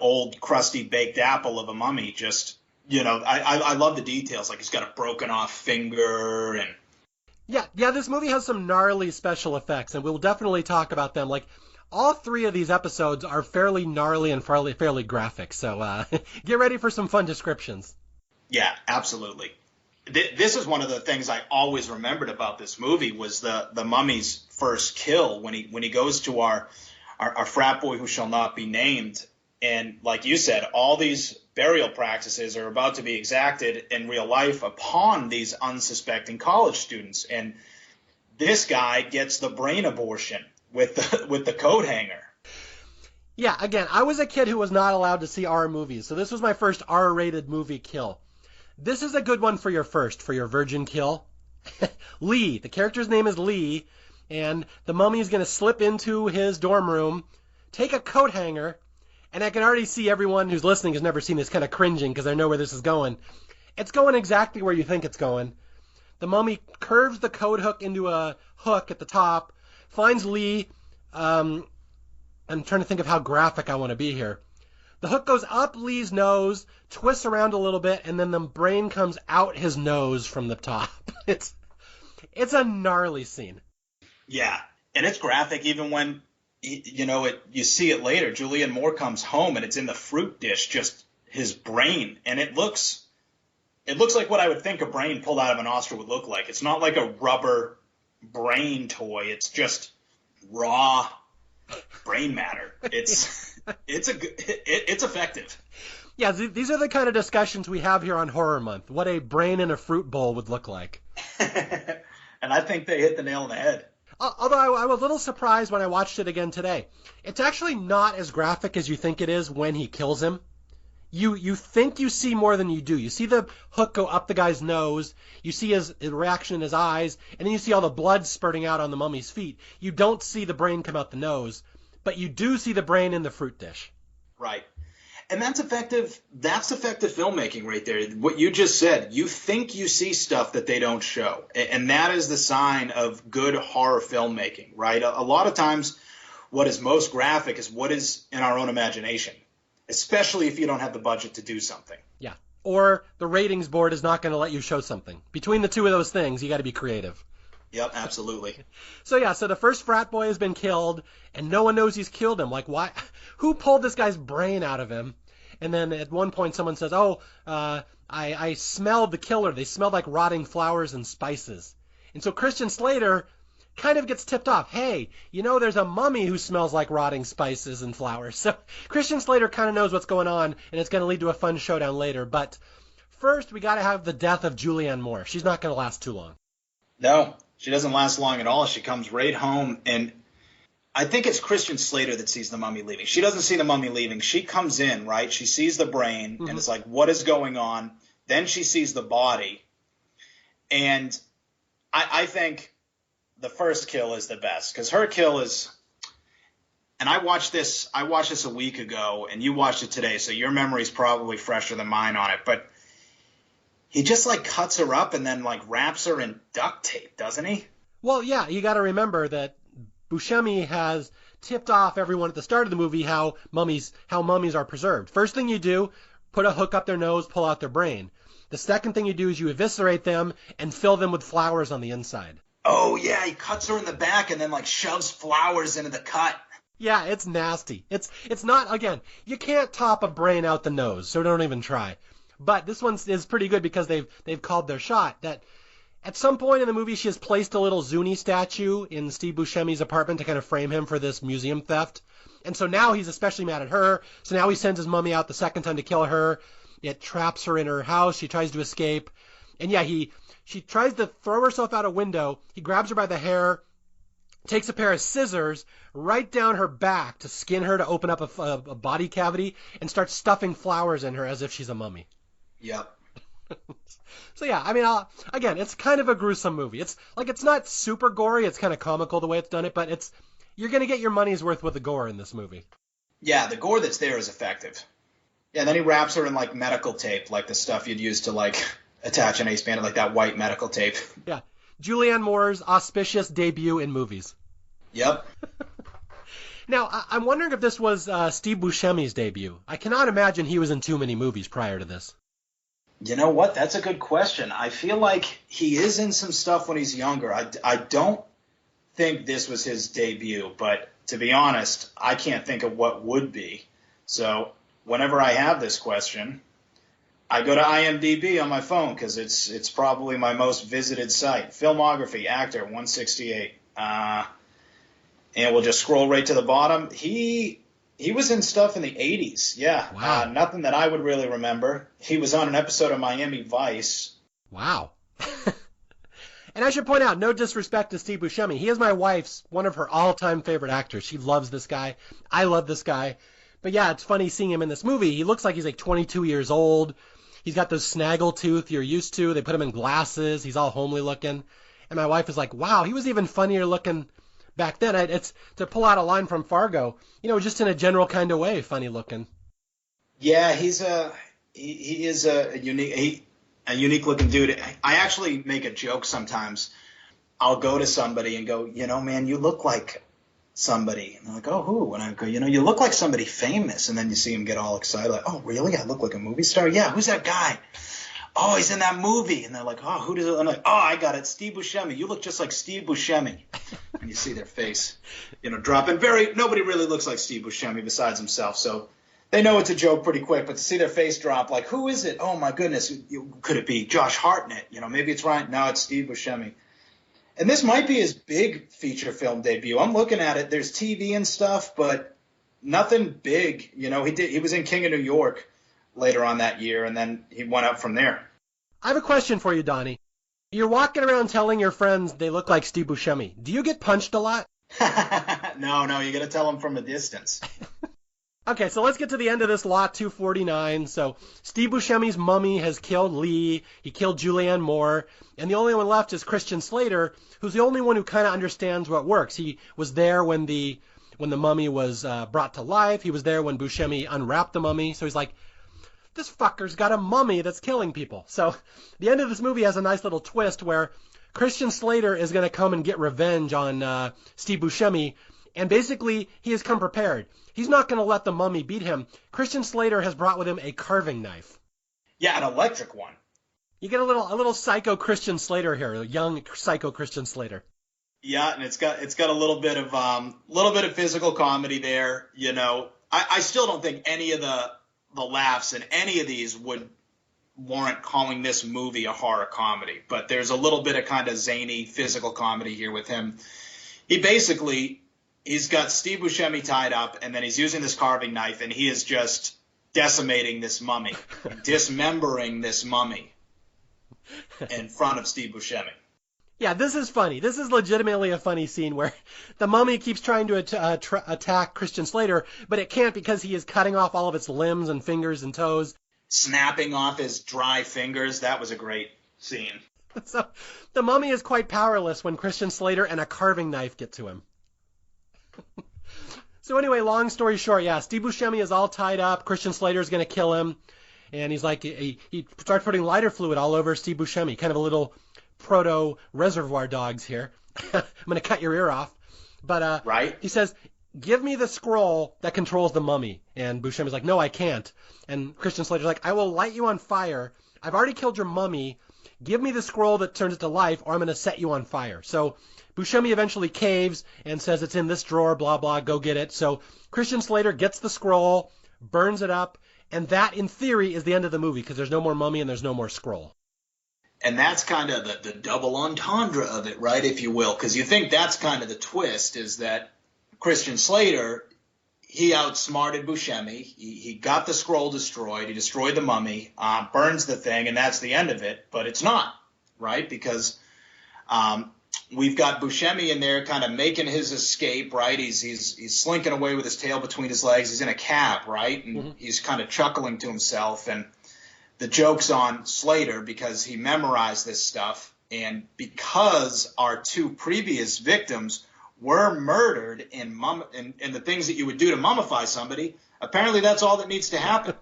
old crusty baked apple of a mummy. Just, I love the details. Like he's got a broken off finger and. Yeah, this movie has some gnarly special effects, and we'll definitely talk about them. Like, all three of these episodes are fairly gnarly and fairly graphic, so get ready for some fun descriptions. Yeah, absolutely. This is one of the things I always remembered about this movie was the mummy's first kill when he goes to our frat boy who shall not be named, and like you said, all these burial practices are about to be exacted in real life upon these unsuspecting college students, and this guy gets the brain abortion with the coat hanger. Yeah, again, I was a kid who was not allowed to see R movies, so this was my first R-rated movie kill. This is a good one for your virgin kill. Lee, the character's name is Lee, and the mummy's going to slip into his dorm room, take a coat hanger, and I can already see everyone who's listening has never seen this kind of cringing because I know where this is going. It's going exactly where you think it's going. The mummy curves the coat hook into a hook at the top, finds Lee. I'm trying to think of how graphic I want to be here. The hook goes up Lee's nose, twists around a little bit, and then the brain comes out his nose from the top. It's a gnarly scene. Yeah, and it's graphic even when you see it later. Julianne Moore comes home and it's in the fruit dish, just his brain, and it looks like what I would think a brain pulled out of an Oscar would look like. It's not like a rubber brain toy. It's just raw brain matter. It's effective. Yeah, these are the kind of discussions we have here on Horror Month. What a brain in a fruit bowl would look like. And I think they hit the nail on the head. Although I was a little surprised when I watched it again today. It's actually not as graphic as you think it is when he kills him. You think you see more than you do. You see the hook go up the guy's nose, you see his reaction in his eyes, and then you see all the blood spurting out on the mummy's feet. You don't see the brain come out the nose, but you do see the brain in the fruit dish. Right. And that's effective filmmaking right there. What you just said, you think you see stuff that they don't show. And that is the sign of good horror filmmaking, right? A lot of times what is most graphic is what is in our own imagination, especially if you don't have the budget to do something. Yeah. Or the ratings board is not going to let you show something. Between the two of those things, you got to be creative. Yep, absolutely. So the first frat boy has been killed, and no one knows he's killed him. Like, why? Who pulled this guy's brain out of him? And then at one point someone says, I smelled the killer. They smelled like rotting flowers and spices. And so Christian Slater kind of gets tipped off. Hey, there's a mummy who smells like rotting spices and flowers. So Christian Slater kind of knows what's going on, and it's going to lead to a fun showdown later. But first, we got to have the death of Julianne Moore. She's not going to last too long. No, she doesn't last long at all. She comes right home, and I think it's Christian Slater that sees the mummy leaving. She doesn't see the mummy leaving. She comes in, right? She sees the brain, and it's like, what is going on? Then she sees the body. And I think the first kill is the best, because her kill is – and I watched this a week ago, and you watched it today, so your memory's probably fresher than mine on it. But he just, cuts her up and then, wraps her in duct tape, doesn't he? Well, yeah, you got to remember that Buscemi has tipped off everyone at the start of the movie how mummies are preserved. First thing you do, put a hook up their nose, pull out their brain. The second thing you do is you eviscerate them and fill them with flowers on the inside. Oh, yeah, he cuts her in the back and then, shoves flowers into the cut. Yeah, it's nasty. It's not, again, you can't top a brain out the nose, so don't even try. But this one is pretty good because they've called their shot. That at some point in the movie, she has placed a little Zuni statue in Steve Buscemi's apartment to kind of frame him for this museum theft. And so now he's especially mad at her. So now he sends his mummy out the second time to kill her. It traps her in her house. She tries to escape. And yeah, she tries to throw herself out a window. He grabs her by the hair, takes a pair of scissors right down her back to skin her to open up a body cavity and starts stuffing flowers in her as if she's a mummy. Yep. So yeah, I mean, again, it's kind of a gruesome movie. It's not super gory. It's kind of comical the way it's done it, but you're going to get your money's worth with the gore in this movie. Yeah, the gore that's there is effective. Yeah, and then he wraps her in medical tape, like the stuff you'd use to attach an ace bandit, like that white medical tape. Yeah. Julianne Moore's auspicious debut in movies. Yep. Now, I'm wondering if this was Steve Buscemi's debut. I cannot imagine he was in too many movies prior to this. You know what? That's a good question. I feel like he is in some stuff when he's younger. I don't think this was his debut, but to be honest, I can't think of what would be. So whenever I have this question, I go to IMDb on my phone because it's probably my most visited site. Filmography, actor, 168. And we'll just scroll right to the bottom. He was in stuff in the 80s, yeah. Wow. Nothing that I would really remember. He was on an episode of Miami Vice. Wow. And I should point out, no disrespect to Steve Buscemi. He is my wife's, one of her all-time favorite actors. She loves this guy. I love this guy. But yeah, it's funny seeing him in this movie. He looks like he's like 22 years old. He's got those snaggle tooth you're used to. They put him in glasses. He's all homely looking. And my wife is like, wow, he was even funnier looking back then. It's to pull out a line from Fargo, just in a general kind of way, funny looking. Yeah, he is a unique looking dude. I actually make a joke sometimes. I'll go to somebody and go, man, you look like somebody. And they're like, oh, who? And I go, you look like somebody famous. And then you see him get all excited, like, oh, really? I look like a movie star? Yeah, who's that guy? Oh, he's in that movie. And they're like, oh, who does it? I'm like, oh, I got it. Steve Buscemi. You look just like Steve Buscemi. And you see their face, drop. And nobody really looks like Steve Buscemi besides himself. So they know it's a joke pretty quick. But to see their face drop, like, who is it? Oh, my goodness. Could it be Josh Hartnett? Maybe it's Ryan. No, it's Steve Buscemi. And this might be his big feature film debut. I'm looking at it. There's TV and stuff, but nothing big. He was in King of New York later on that year, and then he went up from there. I have a question for you, Donnie. You're walking around telling your friends they look like Steve Buscemi. Do you get punched a lot? No, you got to tell them from a distance. Okay, so let's get to the end of this lot 249. So Steve Buscemi's mummy has killed Lee. He killed Julianne Moore. And the only one left is Christian Slater, who's the only one who kind of understands what works. He was there when the mummy was brought to life. He was there when Buscemi unwrapped the mummy. So he's like, this fucker's got a mummy that's killing people. So the end of this movie has a nice little twist where Christian Slater is going to come and get revenge on Steve Buscemi. And basically, he has come prepared. He's not going to let the mummy beat him. Christian Slater has brought with him a carving knife. Yeah, an electric one. You get a little psycho Christian Slater here, a young psycho Christian Slater. Yeah, and it's got a little bit of physical comedy there. I still don't think any of the laughs in any of these would warrant calling this movie a horror comedy. But there's a little bit of kind of zany physical comedy here with him. He's got Steve Buscemi tied up, and then he's using this carving knife, and he is just decimating this mummy, dismembering this mummy in front of Steve Buscemi. Yeah, this is funny. This is legitimately a funny scene where the mummy keeps trying to attack Christian Slater, but it can't because he is cutting off all of its limbs and fingers and toes. Snapping off his dry fingers. That was a great scene. So the mummy is quite powerless when Christian Slater and a carving knife get to him. So anyway, long story short, yeah, Steve Buscemi is all tied up. Christian Slater is going to kill him. And he's like, he starts putting lighter fluid all over Steve Buscemi, kind of a little proto-Reservoir Dogs here. I'm going to cut your ear off. But right. He says, give me the scroll that controls the mummy. And Buscemi's like, no, I can't. And Christian Slater's like, I will light you on fire. I've already killed your mummy. Give me the scroll that turns it to life, or I'm going to set you on fire. So Buscemi eventually caves and says it's in this drawer, blah, blah, go get it. So Christian Slater gets the scroll, burns it up, and that, in theory, is the end of the movie because there's no more mummy and there's no more scroll. And that's kind of the double entendre of it, right, if you will, because you think that's kind of the twist is that Christian Slater, he outsmarted Buscemi. He got the scroll destroyed. He destroyed the mummy, burns the thing, and that's the end of it. But it's not, right, because we've got Buscemi in there kind of making his escape, right? He's slinking away with his tail between his legs. He's in a cab, right? And he's kind of chuckling to himself. And the joke's on Slater because he memorized this stuff. And because our two previous victims were murdered in the things that you would do to mummify somebody, apparently that's all that needs to happen.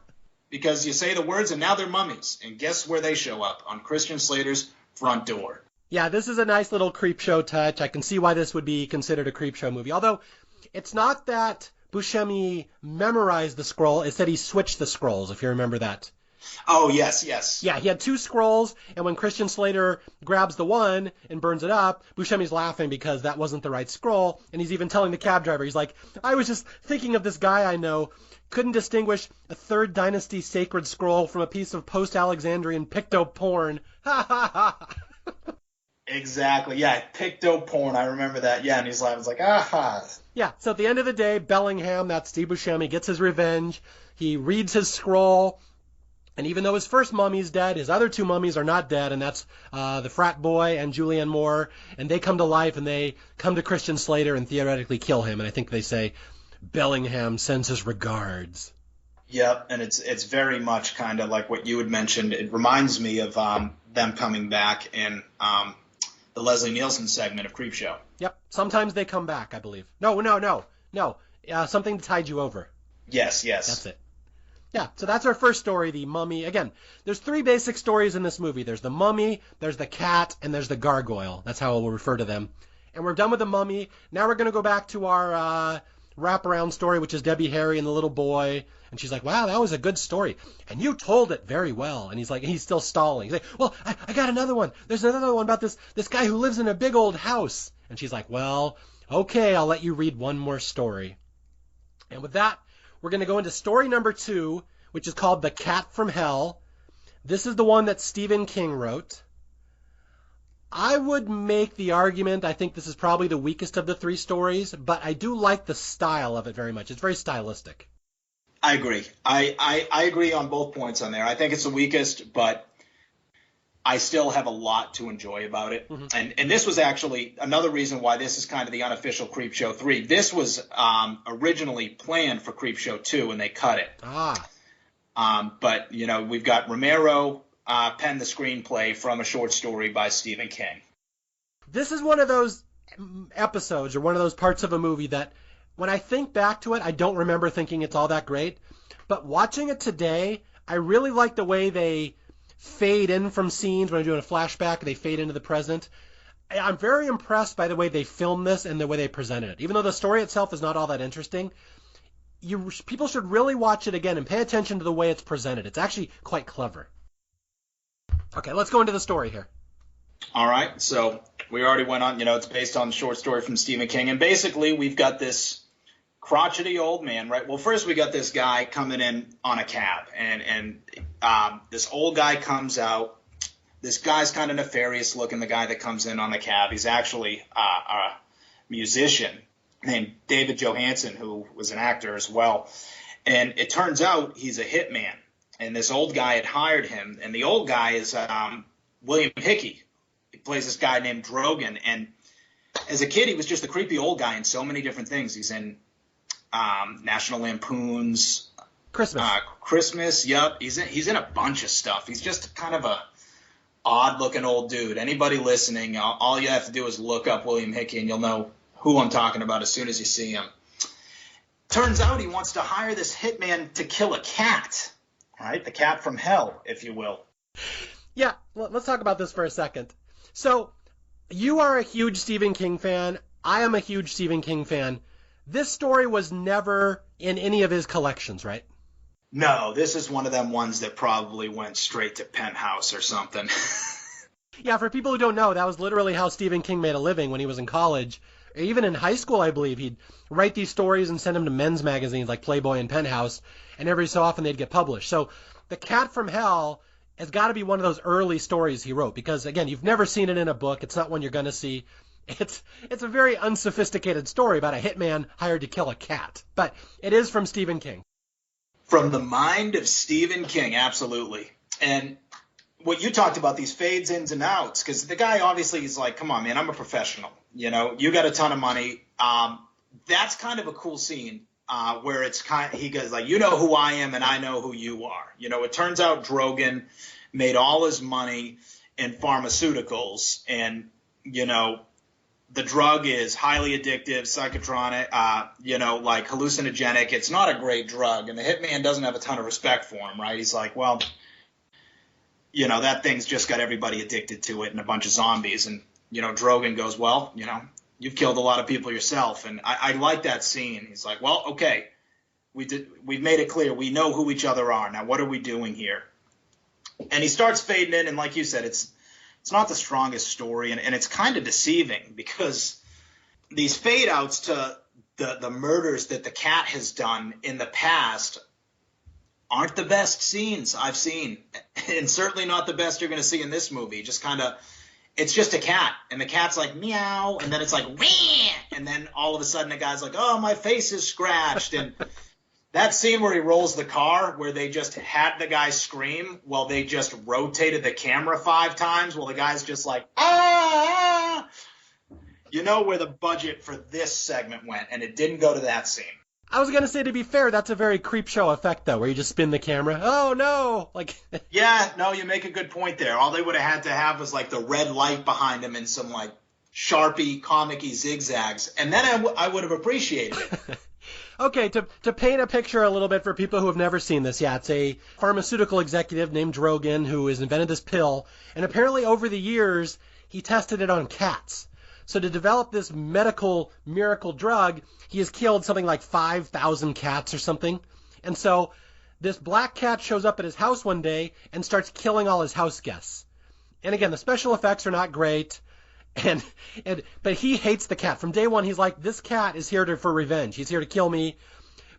Because you say the words and now they're mummies. And guess where they show up? On Christian Slater's front door. Yeah, this is a nice little creep show touch. I can see why this would be considered a creep show movie. Although, It's not that Buscemi memorized the scroll. It's that he switched the scrolls, if you remember that. Oh, yes. Yeah, he had two scrolls, and when Christian Slater grabs the one and burns it up, Buscemi's laughing because that wasn't the right scroll, and he's even telling the cab driver, he's like, I was just thinking of this guy I know, couldn't distinguish a Third Dynasty sacred scroll from a piece of post-Alexandrian picto-porn. Ha ha ha! Exactly, yeah, picto-porn, I remember that, yeah, and he's laughing, it's like, aha! Yeah, so at the end of the day, Bellingham, that's Steve Buscemi, gets his revenge, he reads his scroll, and even though his first mummy's dead, his other two mummies are not dead, and that's the frat boy and Julianne Moore, and they come to life, and they come to Christian Slater and theoretically kill him, and I think they say, Bellingham sends his regards. Yep, and it's very much kind of like what you had mentioned. It reminds me of them coming back in the Leslie Nielsen segment of Creepshow. Yep, sometimes they come back, I believe. No, something to tide you over. Yes. That's it. Yeah, so that's our first story, the mummy. Again, there's three basic stories in this movie. There's the mummy, there's the cat, and there's the gargoyle. That's how we'll refer to them. And we're done with the mummy. Now we're going to go back to our wraparound story, which is Debbie Harry and the little boy. And she's like, wow, that was a good story. And you told it very well. And he's still stalling. He's like, well, I got another one. There's another one about this guy who lives in a big old house. And she's like, well, okay, I'll let you read one more story. And with that, we're going to go into story number 2, which is called The Cat from Hell. This is the one that Stephen King wrote. I would make the argument, I think this is probably the weakest of the 3 stories, but I do like the style of it very much. It's very stylistic. I agree. I agree on both points on there. I think it's the weakest, but I still have a lot to enjoy about it. Mm-hmm. And this was actually another reason why this is kind of the unofficial Creepshow 3. This was originally planned for Creepshow 2, and they cut it. But, we've got Romero penned the screenplay from a short story by Stephen King. This is one of those episodes or one of those parts of a movie that when I think back to it, I don't remember thinking it's all that great. But watching it today, I really like the way they fade in from scenes. When I'm doing a flashback, they fade into the present. I'm very impressed by the way they filmed this and the way they presented it. Even though the story itself is not all that interesting, people should really watch it again and pay attention to the way it's presented. It's actually quite clever. Okay, let's go into the story here. All right, so we already went on, it's based on the short story from Stephen King. And basically, we've got this crotchety old man, right? Well, first we got this guy coming in on a cab. And this old guy comes out. This guy's kind of nefarious looking, the guy that comes in on the cab. He's actually a musician named David Johansen, who was an actor as well. And it turns out he's a hitman. And this old guy had hired him. And the old guy is William Hickey. He plays this guy named Drogan. And as a kid, he was just a creepy old guy in so many different things. He's in National Lampoon's Christmas. Yep. He's in a bunch of stuff. He's just kind of a odd-looking old dude. Anybody listening, all you have to do is look up William Hickey, and you'll know who I'm talking about as soon as you see him. Turns out he wants to hire this hitman to kill a cat. All right, the cat from hell, if you will. Yeah, let's talk about this for a second. So, you are a huge Stephen King fan. I am a huge Stephen King fan. This story was never in any of his collections, right? No, this is one of them ones that probably went straight to Penthouse or something. Yeah, for people who don't know, that was literally how Stephen King made a living when he was in college. Even in high school, I believe, he'd write these stories and send them to men's magazines like Playboy and Penthouse, and every so often they'd get published. So The Cat from Hell has got to be one of those early stories he wrote, because, again, you've never seen it in a book. It's not one you're going to see. It's a very unsophisticated story about a hitman hired to kill a cat, but it is from Stephen King. From the mind of Stephen King, absolutely. And what you talked about, these fades, ins and outs, because the guy obviously is like, come on, man, I'm a professional. You got a ton of money. That's kind of a cool scene where it's he goes like, you know who I am and I know who you are. It turns out Drogan made all his money in pharmaceuticals, and, the drug is highly addictive, psychotronic, like hallucinogenic. It's not a great drug, and the hitman doesn't have a ton of respect for him, right? He's like, well, that thing's just got everybody addicted to it and a bunch of zombies. And, Drogan goes, well, you've killed a lot of people yourself. And I like that scene. He's like, well, okay, we've made it clear. We know who each other are. Now, what are we doing here? And he starts fading in, and like you said, it's not the strongest story, and it's kind of deceiving because these fade outs to the murders that the cat has done in the past aren't the best scenes I've seen, and certainly not the best you're going to see in this movie. Just kind of, it's just a cat, and the cat's like meow, and then it's like wee, and then all of a sudden the guy's like, oh, my face is scratched, and that scene where he rolls the car, where they just had the guy scream while they just rotated the camera 5 times while the guy's just like, ah! You know where the budget for this segment went, and it didn't go to that scene. I was going to say, to be fair, that's a very creep show effect, though, where you just spin the camera. Oh, no! Like, yeah, no, you make a good point there. All they would have had to have was, like, the red light behind him and some, like, Sharpie, comic-y zigzags, and then I would have appreciated it. Okay, to paint a picture a little bit for people who have never seen this, yeah, it's a pharmaceutical executive named Drogan who has invented this pill, and apparently over the years, he tested it on cats. So to develop this medical miracle drug, he has killed something like 5,000 cats or something. And so this black cat shows up at his house one day and starts killing all his house guests. And again, the special effects are not great. But he hates the cat. From day one, he's like, this cat is here for revenge. He's here to kill me.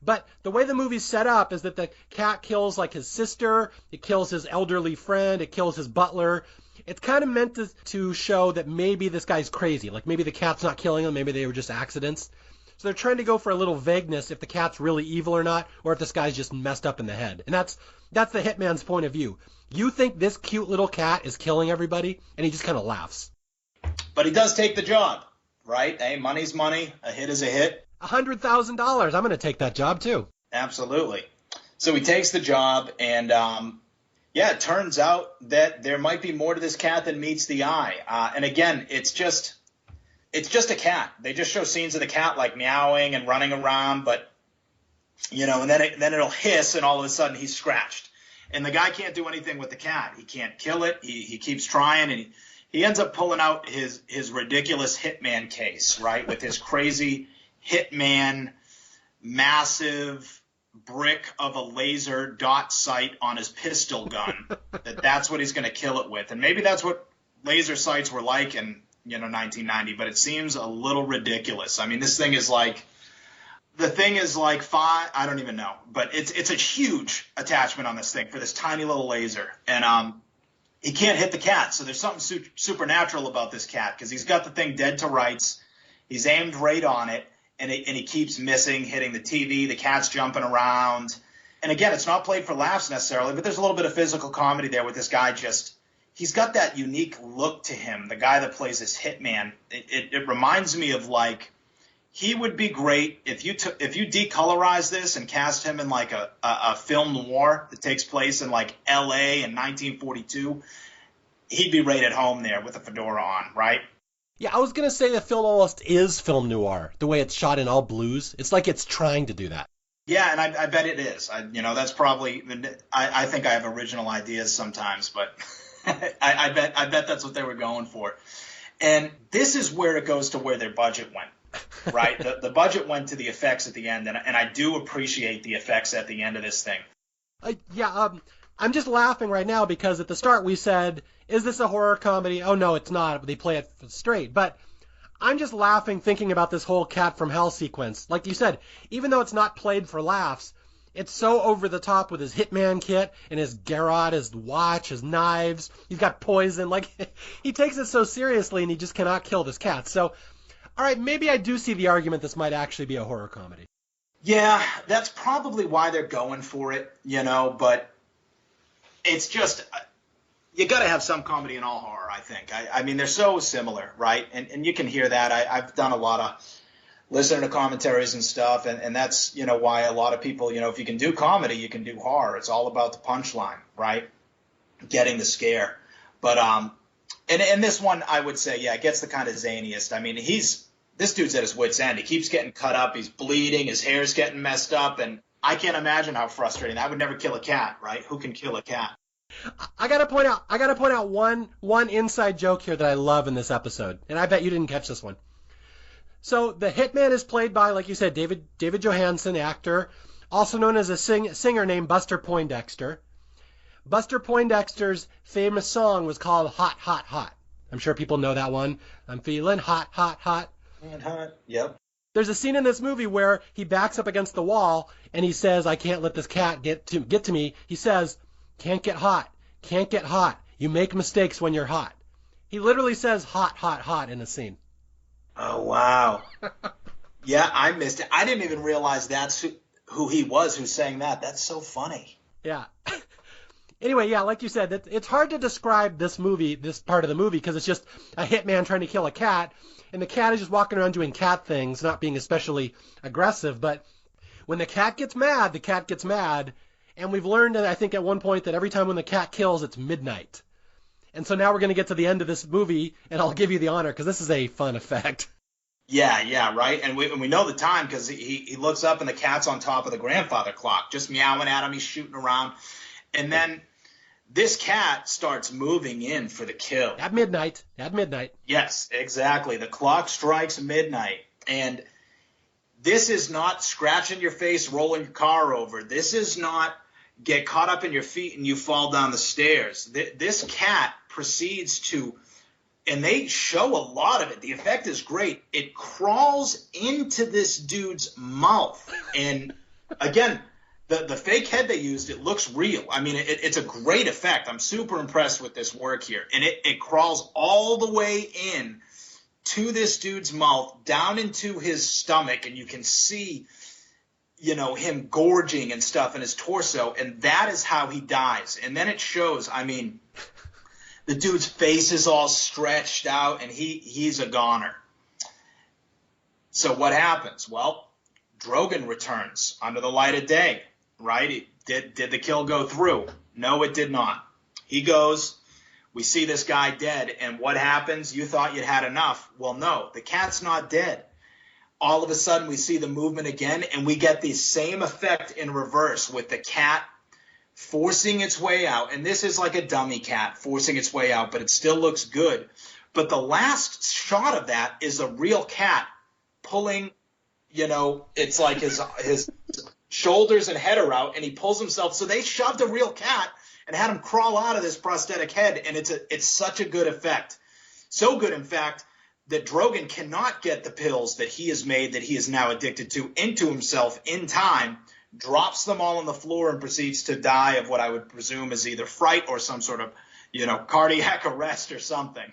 But the way the movie's set up is that the cat kills like his sister, it kills his elderly friend, it kills his butler. It's kind of meant to show that maybe this guy's crazy. Like maybe the cat's not killing him, maybe they were just accidents. So they're trying to go for a little vagueness if the cat's really evil or not, or if this guy's just messed up in the head. And that's the hitman's point of view. You think this cute little cat is killing everybody, and he just kind of laughs. But he does take the job, right? Hey, money's money. A hit is a hit. $100,000. I'm going to take that job, too. Absolutely. So he takes the job, and yeah, it turns out that there might be more to this cat than meets the eye. And again, it's just a cat. They just show scenes of the cat like meowing and running around, but and then it'll hiss, and all of a sudden he's scratched. And the guy can't do anything with the cat. He can't kill it. He keeps trying, and he ends up pulling out his ridiculous Hitman case, right, with his crazy Hitman massive brick of a laser dot sight on his pistol gun. That's what he's going to kill it with. And maybe that's what laser sights were like in 1990, but it seems a little ridiculous. I mean, the thing is like 5, I don't even know, but it's a huge attachment on this thing for this tiny little laser. And he can't hit the cat, so there's something supernatural about this cat because he's got the thing dead to rights. He's aimed right on it, and he keeps missing, hitting the TV. The cat's jumping around. And again, it's not played for laughs necessarily, but there's a little bit of physical comedy there with this guy he's got that unique look to him, the guy that plays this hitman. It reminds me of like he would be great if you decolorize this and cast him in like a film noir that takes place in like L.A. in 1942. He'd be right at home there with a fedora on, right? Yeah, I was going to say the film almost is film noir, the way it's shot in all blues. It's like it's trying to do that. Yeah, and I bet it is. That's probably – I think I have original ideas sometimes, but I bet that's what they were going for. And this is where it goes to where their budget went. Right, the budget went to the effects at the end, and I do appreciate the effects at the end of this thing. I'm just laughing right now because at the start we said, is this a horror comedy? Oh, no, it's not. They play it straight. But I'm just laughing thinking about this whole Cat from Hell sequence. Like you said, even though it's not played for laughs, it's so over the top with his Hitman kit and his garrote, his watch, his knives. He's got poison. Like, he takes it so seriously, and he just cannot kill this cat. So, all right, maybe I do see the argument this might actually be a horror comedy. Yeah, that's probably why they're going for it, but it's just you got to have some comedy in all horror, I think. I mean, they're so similar, right? And you can hear that. I've done a lot of listening to commentaries and stuff, and that's, why a lot of people, if you can do comedy, you can do horror. It's all about the punchline, right? Getting the scare. But and this one, I would say, yeah, it gets the kind of zaniest. I mean, this dude's at his wit's end. He keeps getting cut up. He's bleeding. His hair's getting messed up. And I can't imagine how frustrating. I would never kill a cat, right? Who can kill a cat? I gotta point out one inside joke here that I love in this episode. And I bet you didn't catch this one. So the hitman is played by, like you said, David Johansen, actor, also known as a singer named Buster Poindexter. Buster Poindexter's famous song was called Hot, Hot, Hot. I'm sure people know that one. I'm feeling hot, hot, hot. Hot, yep. There's a scene in this movie where he backs up against the wall and he says, I can't let this cat get to me. He says, can't get hot, can't get hot. You make mistakes when you're hot. He literally says hot, hot, hot in a scene. Oh, wow. Yeah, I missed it. I didn't even realize that's who he was who sang that. That's so funny. Yeah. Anyway, yeah, like you said, it's hard to describe this part of the movie, because it's just a hitman trying to kill a cat, and the cat is just walking around doing cat things, not being especially aggressive. But when the cat gets mad, and we've learned, I think, at one point that every time when the cat kills, it's midnight. And so now we're going to get to the end of this movie, and I'll give you the honor, because this is a fun effect. Yeah, right. And we know the time, because he looks up and the cat's on top of the grandfather clock, just meowing at him. He's shooting around. And then this cat starts moving in for the kill. At midnight. Yes, exactly. The clock strikes midnight. And this is not scratching your face, rolling your car over. This is not get caught up in your feet and you fall down the stairs. This cat proceeds to, and they show a lot of it. The effect is great. It crawls into this dude's mouth. And again, the fake head they used, it looks real. I mean, it's a great effect. I'm super impressed with this work here. And it crawls all the way in to this dude's mouth, down into his stomach, and you can see, him gorging and stuff in his torso, and that is how he dies. And then it shows, I mean, the dude's face is all stretched out, and he's a goner. So what happens? Well, Drogon returns under the light of day, right? Did the kill go through? No, it did not. He goes, we see this guy dead, and what happens? You thought you'd had enough. Well, no, the cat's not dead. All of a sudden, we see the movement again, and we get the same effect in reverse with the cat forcing its way out. And this is like a dummy cat forcing its way out, but it still looks good. But the last shot of that is a real cat pulling, it's like his shoulders and head are out, and he pulls himself. So they shoved a real cat and had him crawl out of this prosthetic head, and it's such a good effect. So good, in fact, that Drogon cannot get the pills that he has made, that he is now addicted to, into himself in time, drops them all on the floor, and proceeds to die of what I would presume is either fright or some sort of, cardiac arrest or something.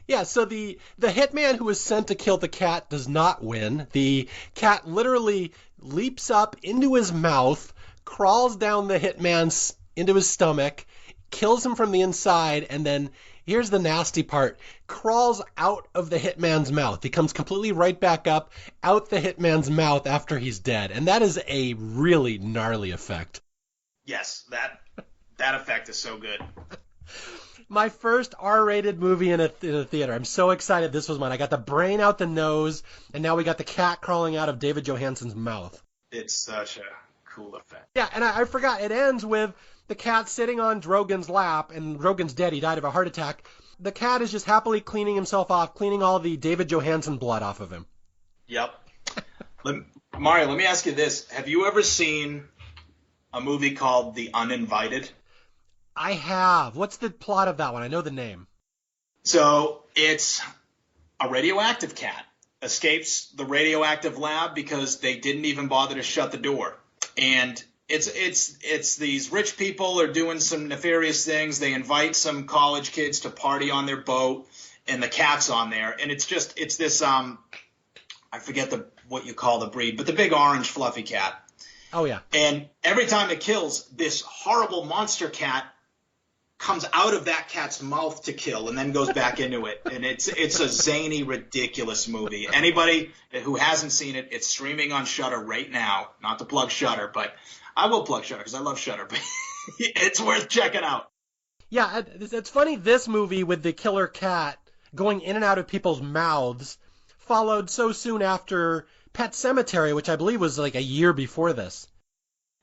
Yeah, so the hitman who is sent to kill the cat does not win. The cat literally leaps up into his mouth, crawls down the hitman's into his stomach, kills him from the inside, and then, here's the nasty part, crawls out of the hitman's mouth. He comes completely right back up out the hitman's mouth after he's dead. And that is a really gnarly effect. Yes, that effect is so good. My first R-rated movie in a theater. I'm so excited this was mine. I got the brain out the nose, and now we got the cat crawling out of David Johansen's mouth. It's such a cool effect. Yeah, and I forgot, it ends with the cat sitting on Drogon's lap, and Drogon's dead. He died of a heart attack. The cat is just happily cleaning himself off, cleaning all the David Johansen blood off of him. Yep. Mario, let me ask you this. Have you ever seen a movie called The Uninvited? I have. What's the plot of that one? I know the name. So it's a radioactive cat escapes the radioactive lab because they didn't even bother to shut the door. And it's these rich people are doing some nefarious things. They invite some college kids to party on their boat, and the cat's on there. And it's this I forget what you call the breed, but the big orange fluffy cat. Oh yeah. And every time it kills, this horrible monster cat comes out of that cat's mouth to kill and then goes back into it. And it's a zany, ridiculous movie. Anybody who hasn't seen it, it's streaming on Shudder right now. Not to plug Shudder, but I will plug Shudder because I love Shudder. But it's worth checking out. Yeah, it's funny, this movie with the killer cat going in and out of people's mouths followed so soon after Pet Sematary, which I believe was like a year before this.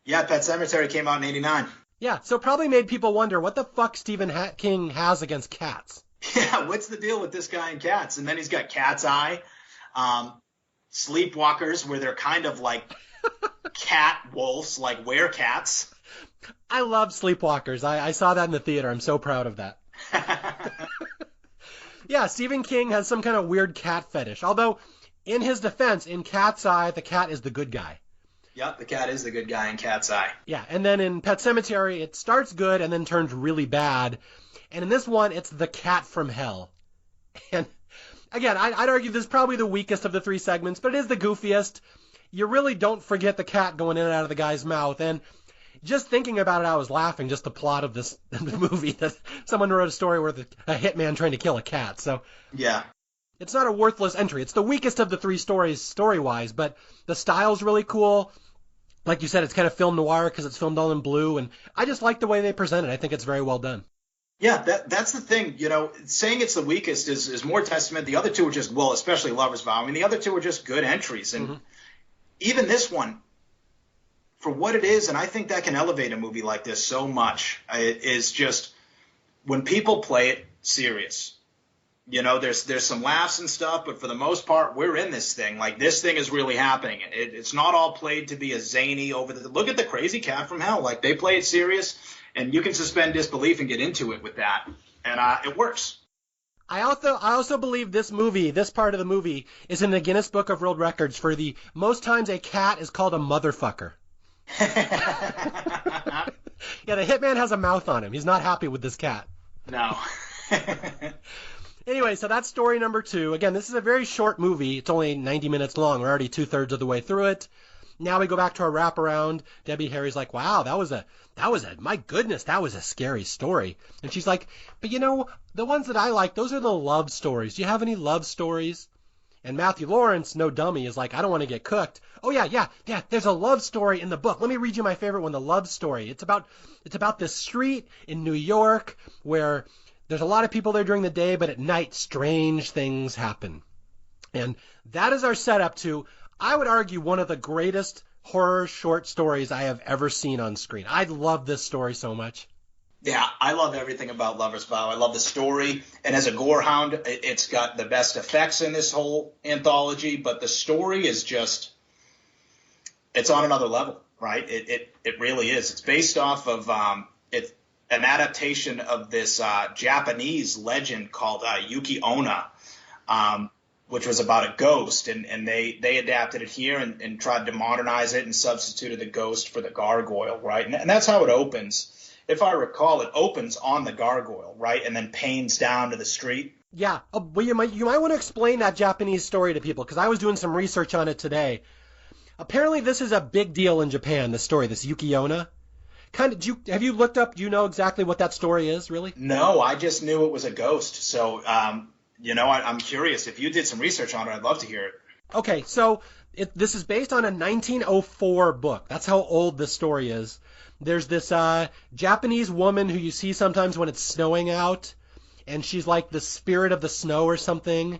Yeah, Pet Sematary came out in 1989. Yeah, so probably made people wonder what the fuck Stephen King has against cats. Yeah, what's the deal with this guy and cats? And then he's got Cat's Eye. Sleepwalkers, where they're kind of like cat wolves, like werecats. I love Sleepwalkers. I saw that in the theater. I'm so proud of that. Yeah, Stephen King has some kind of weird cat fetish. Although, in his defense, in Cat's Eye, the cat is the good guy. Yep, the cat is the good guy in Cat's Eye. Yeah, and then in Pet Sematary, it starts good and then turns really bad. And in this one, it's the cat from hell. And again, I'd argue this is probably the weakest of the three segments, but it is the goofiest. You really don't forget the cat going in and out of the guy's mouth. And just thinking about it, I was laughing, just the plot of this movie, that someone wrote a story where a hitman trying to kill a cat. So yeah, it's not a worthless entry. It's the weakest of the three stories story-wise, but the style's really cool. Like you said, it's kind of film noir because it's filmed all in blue, and I just like the way they present it. I think it's very well done. Yeah, that's the thing. You know, saying it's the weakest is more testament. The other two were just, well, especially Lover's Vow. I mean, the other two were just good entries. And even this one, for what it is, and I think that can elevate a movie like this so much, it is just when people play it serious. You know, there's some laughs and stuff, but for the most part, we're in this thing. Like, this thing is really happening. It's not all played to be a zany look at the crazy cat from hell. Like, they play it serious, and you can suspend disbelief and get into it with that. And it works. I also believe this part of the movie, is in the Guinness Book of World Records for the most times a cat is called a motherfucker. Yeah, the hitman has a mouth on him. He's not happy with this cat. No. Anyway, so that's story number 2. Again, this is a very short movie. It's only 90 minutes long. We're already 2/3 of the way through it. Now we go back to our wraparound. Debbie Harry's like, wow, my goodness, that was a scary story. And she's like, but you know, the ones that I like, those are the love stories. Do you have any love stories? And Matthew Lawrence, no dummy, is like, I don't want to get cooked. Oh yeah, there's a love story in the book. Let me read you my favorite one, the love story. It's about this street in New York where there's a lot of people there during the day, but at night, strange things happen. And that is our setup to, I would argue, one of the greatest horror short stories I have ever seen on screen. I love this story so much. Yeah, I love everything about Lover's Vow. I love the story. And as a gore hound, it's got the best effects in this whole anthology, but the story is just, it's on another level, right? It really is. It's based off of, it's an adaptation of this Japanese legend called Yuki Onna, which was about a ghost, and they adapted it here and tried to modernize it and substituted the ghost for the gargoyle, right? And that's how it opens. If I recall, it opens on the gargoyle, right, and then panes down to the street. Yeah, well, you might want to explain that Japanese story to people, because I was doing some research on it today. Apparently, this is a big deal in Japan, this story, this Yuki Onna. Have you looked up, do you know exactly what that story is, really? No, I just knew it was a ghost. So, I'm curious. If you did some research on it, I'd love to hear it. Okay, so this is based on a 1904 book. That's how old this story is. There's this Japanese woman who you see sometimes when it's snowing out, and she's like the spirit of the snow or something.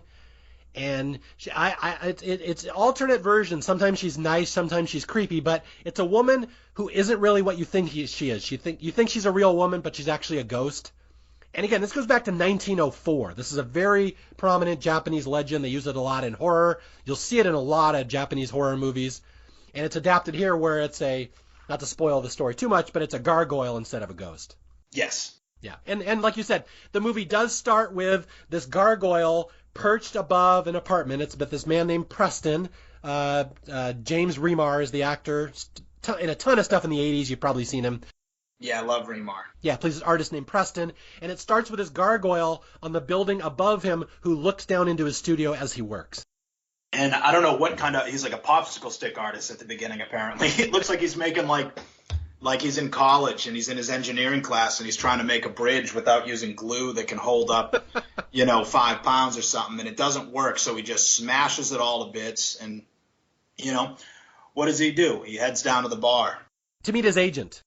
And it's alternate versions. Sometimes she's nice, sometimes she's creepy, but it's a woman who isn't really what you think she is. You think she's a real woman, but she's actually a ghost. And again, this goes back to 1904. This is a very prominent Japanese legend. They use it a lot in horror. You'll see it in a lot of Japanese horror movies. And it's adapted here where it's not to spoil the story too much, but it's a gargoyle instead of a ghost. Yes. Yeah. And like you said, the movie does start with this gargoyle perched above an apartment. It's about this man named Preston. James Remar is the actor. In a ton of stuff in the 80s, you've probably seen him. Yeah, I love Remar. Yeah, plays an artist named Preston. And it starts with this gargoyle on the building above him who looks down into his studio as he works. And I don't know what kind of, he's like a popsicle stick artist at the beginning, apparently. It looks like he's making like he's in college and he's in his engineering class and he's trying to make a bridge without using glue that can hold up, 5 pounds or something. And it doesn't work. So he just smashes it all to bits. And, what does he do? He heads down to the bar. To meet his agent.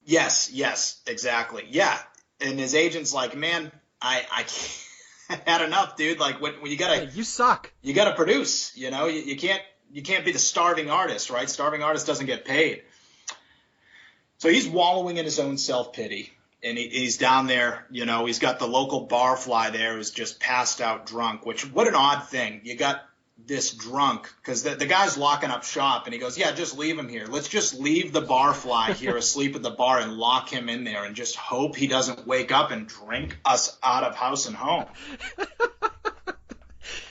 Yes, exactly. Yeah. And his agent's like, man, I can't, had enough, dude. Like when you gotta, hey, you suck. You gotta produce, you can't be the starving artist, right? Starving artist doesn't get paid. So he's wallowing in his own self-pity. And he's down there, he's got the local barfly there who's just passed out drunk, what an odd thing. You got this drunk, because the guy's locking up shop, and he goes, yeah, just leave him here. Let's just leave the barfly here asleep at the bar and lock him in there and just hope he doesn't wake up and drink us out of house and home.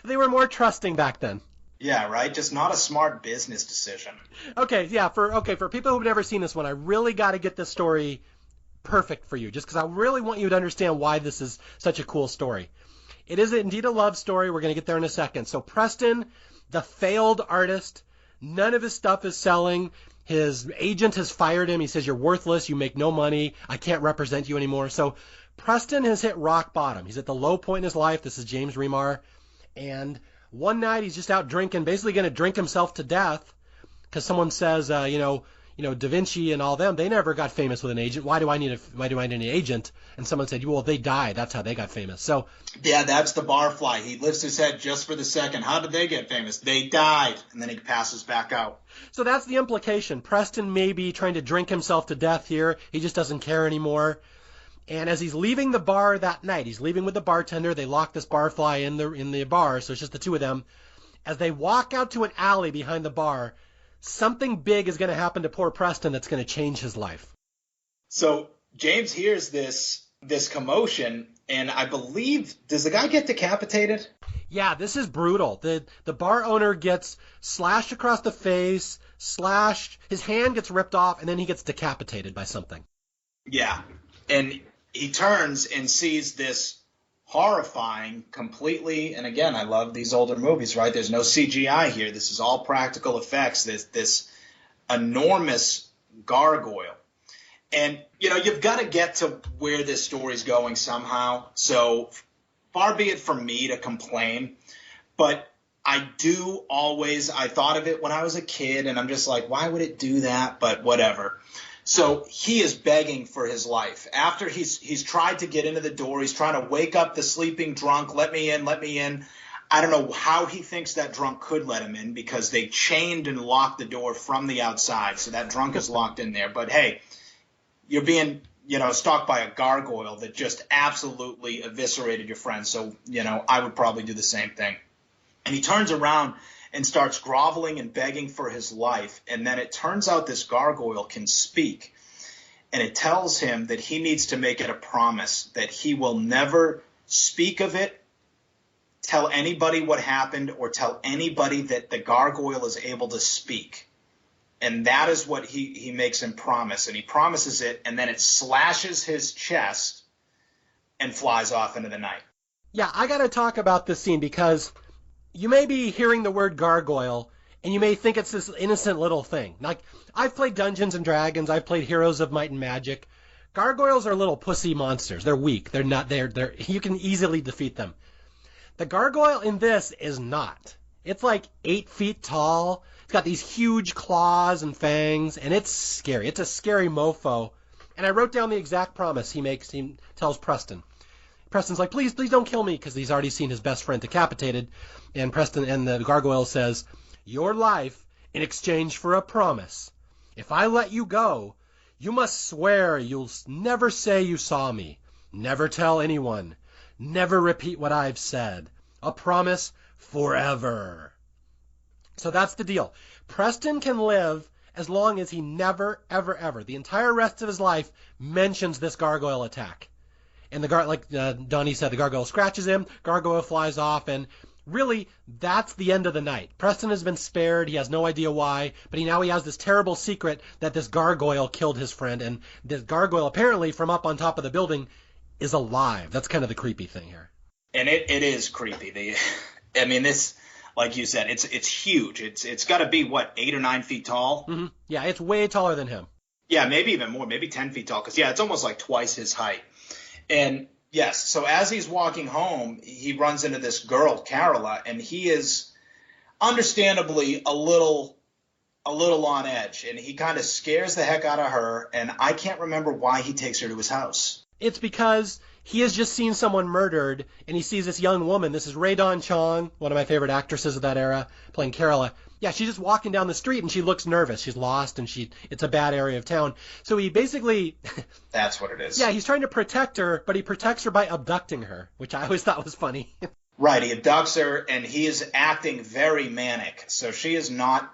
They were more trusting back then. Yeah, right? Just not a smart business decision. Okay, yeah, for people who've never seen this one, I really got to get this story perfect for you, just because I really want you to understand why this is such a cool story. It is indeed a love story. We're going to get there in a second. So Preston, the failed artist, none of his stuff is selling. His agent has fired him. He says, you're worthless. You make no money. I can't represent you anymore. So Preston has hit rock bottom. He's at the low point in his life. This is James Remar. And one night he's just out drinking, basically going to drink himself to death because someone says, Da Vinci and all them, they never got famous with an agent. Why do I need an agent? And someone said, well, they died. That's how they got famous. So yeah, that's the barfly. He lifts his head just for the second. How did they get famous? They died. And then he passes back out. So that's the implication. Preston may be trying to drink himself to death here. He just doesn't care anymore. And as he's leaving the bar that night, he's leaving with the bartender. They lock this barfly in the bar, so it's just the two of them. As they walk out to an alley behind the bar, something big is going to happen to poor Preston that's going to change his life. So James hears this commotion, and I believe, does the guy get decapitated? Yeah, this is brutal. The bar owner gets slashed across the face, his hand gets ripped off, and then he gets decapitated by something. Yeah, and he turns and sees this horrifying, completely, and again, I love these older movies, right? There's no CGI here. This is all practical effects. This enormous gargoyle. And, you've got to get to where this story's going somehow. So far be it from me to complain, but I thought of it when I was a kid, and I'm just like, why would it do that? But whatever. So he is begging for his life. After he's tried to get into the door, he's trying to wake up the sleeping drunk, let me in, let me in. I don't know how he thinks that drunk could let him in because they chained and locked the door from the outside, so that drunk is locked in there. But hey, you're being, stalked by a gargoyle that just absolutely eviscerated your friend. So, I would probably do the same thing. And he turns around and starts groveling and begging for his life. And then it turns out this gargoyle can speak. And it tells him that he needs to make it a promise that he will never speak of it, tell anybody what happened, or tell anybody that the gargoyle is able to speak. And that is what he makes him promise. And he promises it, and then it slashes his chest and flies off into the night. Yeah, I got to talk about this scene because you may be hearing the word gargoyle, and you may think it's this innocent little thing. Like, I've played Dungeons and Dragons. I've played Heroes of Might and Magic. Gargoyles are little pussy monsters. They're weak. They're not. They're you can easily defeat them. The gargoyle in this is not. It's like 8 feet tall. It's got these huge claws and fangs, and it's scary. It's a scary mofo. And I wrote down the exact promise he makes. He tells Preston. Preston's like, please don't kill me, because he's already seen his best friend decapitated. And the gargoyle says, your life in exchange for a promise. If I let you go, you must swear you'll never say you saw me, never tell anyone, never repeat what I've said. A promise forever. So that's the deal. Preston can live as long as he never, ever, ever, the entire rest of his life, mentions this gargoyle attack. And like Donnie said, the gargoyle scratches him, gargoyle flies off, and really, that's the end of the night. Preston has been spared. He has no idea why, but he has this terrible secret that this gargoyle killed his friend, and this gargoyle, apparently, from up on top of the building, is alive. That's kind of the creepy thing here. And it is creepy. This, like you said, it's huge. It's got to be, 8 or 9 feet tall? Mm-hmm. Yeah, it's way taller than him. Yeah, maybe even more, maybe 10 feet tall, because, it's almost like twice his height. And yes, so as he's walking home, he runs into this girl, Carola, and he is understandably a little on edge, and he kind of scares the heck out of her, and I can't remember why he takes her to his house. It's because he has just seen someone murdered, and he sees this young woman. This is Rae Dawn Chong, one of my favorite actresses of that era, playing Carola. Yeah, she's just walking down the street, and she looks nervous. She's lost, and it's a bad area of town. So he basically... That's what it is. Yeah, he's trying to protect her, but he protects her by abducting her, which I always thought was funny. Right, he abducts her, and he is acting very manic. So she is not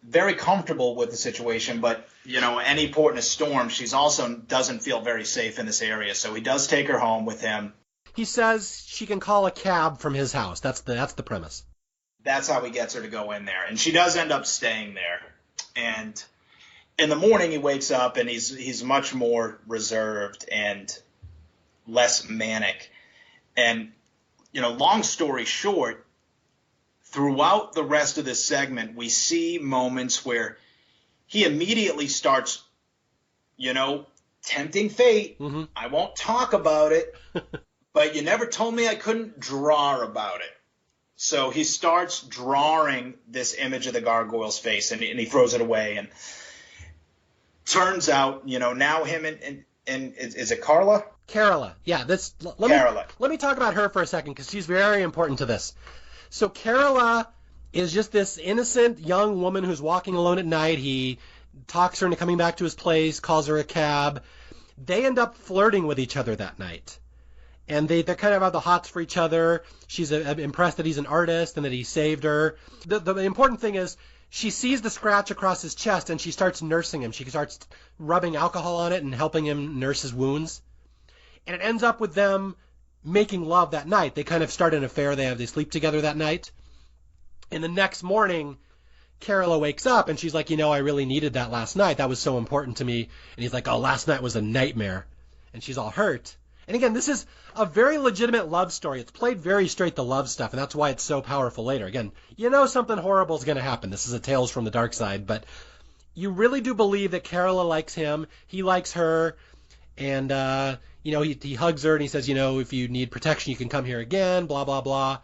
very comfortable with the situation, but, any port in a storm, she's also doesn't feel very safe in this area. So he does take her home with him. He says she can call a cab from his house. That's the premise. That's how he gets her to go in there. And she does end up staying there. And in the morning, he wakes up, and he's much more reserved and less manic. And, long story short, throughout the rest of this segment, we see moments where he immediately starts, tempting fate. Mm-hmm. I won't talk about it, but you never told me I couldn't draw about it. So he starts drawing this image of the gargoyle's face, and he throws it away. And turns out, now him and is it Carla? Carola. Yeah, let me talk about her for a second, because she's very important to this. So Carola is just this innocent young woman who's walking alone at night. He talks her into coming back to his place, calls her a cab. They end up flirting with each other that night. And they're kind of have the hots for each other. She's impressed that he's an artist and that he saved her. The important thing is she sees the scratch across his chest, and she starts nursing him. She starts rubbing alcohol on it and helping him nurse his wounds. And it ends up with them making love that night. They kind of start an affair. They sleep together that night. And the next morning, Carola wakes up, and she's like, I really needed that last night. That was so important to me. And he's like, oh, last night was a nightmare. And she's all hurt. And again, this is a very legitimate love story. It's played very straight to love stuff, and that's why it's so powerful later. Again, something horrible is going to happen. This is a Tales from the Darkside, but you really do believe that Carola likes him. He likes her, and, he hugs her, and he says, if you need protection, you can come here again, blah, blah, blah.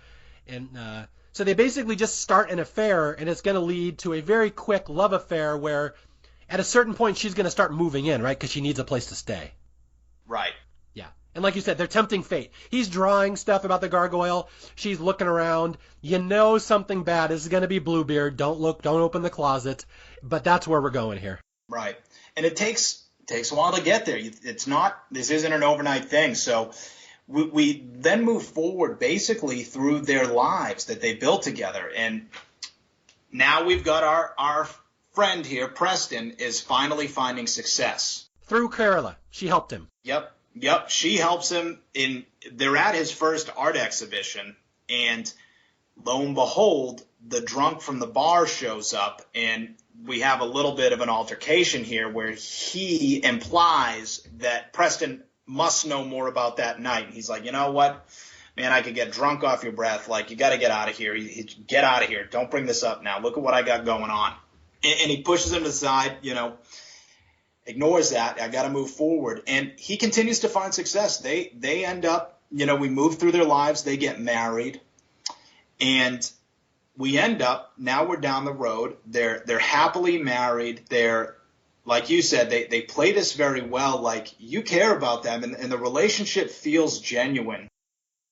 And so they basically just start an affair, and it's going to lead to a very quick love affair where at a certain point she's going to start moving in, right, because she needs a place to stay. Right. And like you said, they're tempting fate. He's drawing stuff about the gargoyle. She's looking around. Something bad is going to be Bluebeard. Don't open the closet. But that's where we're going here. Right. And it takes a while to get there. This isn't an overnight thing. So we then move forward basically through their lives that they built together. And now we've got our friend here, Preston, is finally finding success. Through Carola. She helped him. Yep, she helps him. They're at his first art exhibition, and lo and behold, the drunk from the bar shows up, and we have a little bit of an altercation here where he implies that Preston must know more about that night. And he's like, you know what, man, I could get drunk off your breath. Like, you got to get out of here. Get out of here. Don't bring this up now. Look at what I got going on. And he pushes him to the side, ignores that. I got to move forward. And he continues to find success. They end up, we move through their lives. They get married. And we end up, now we're down the road. They're happily married. They're, like you said, they play this very well. Like, you care about them, and the relationship feels genuine.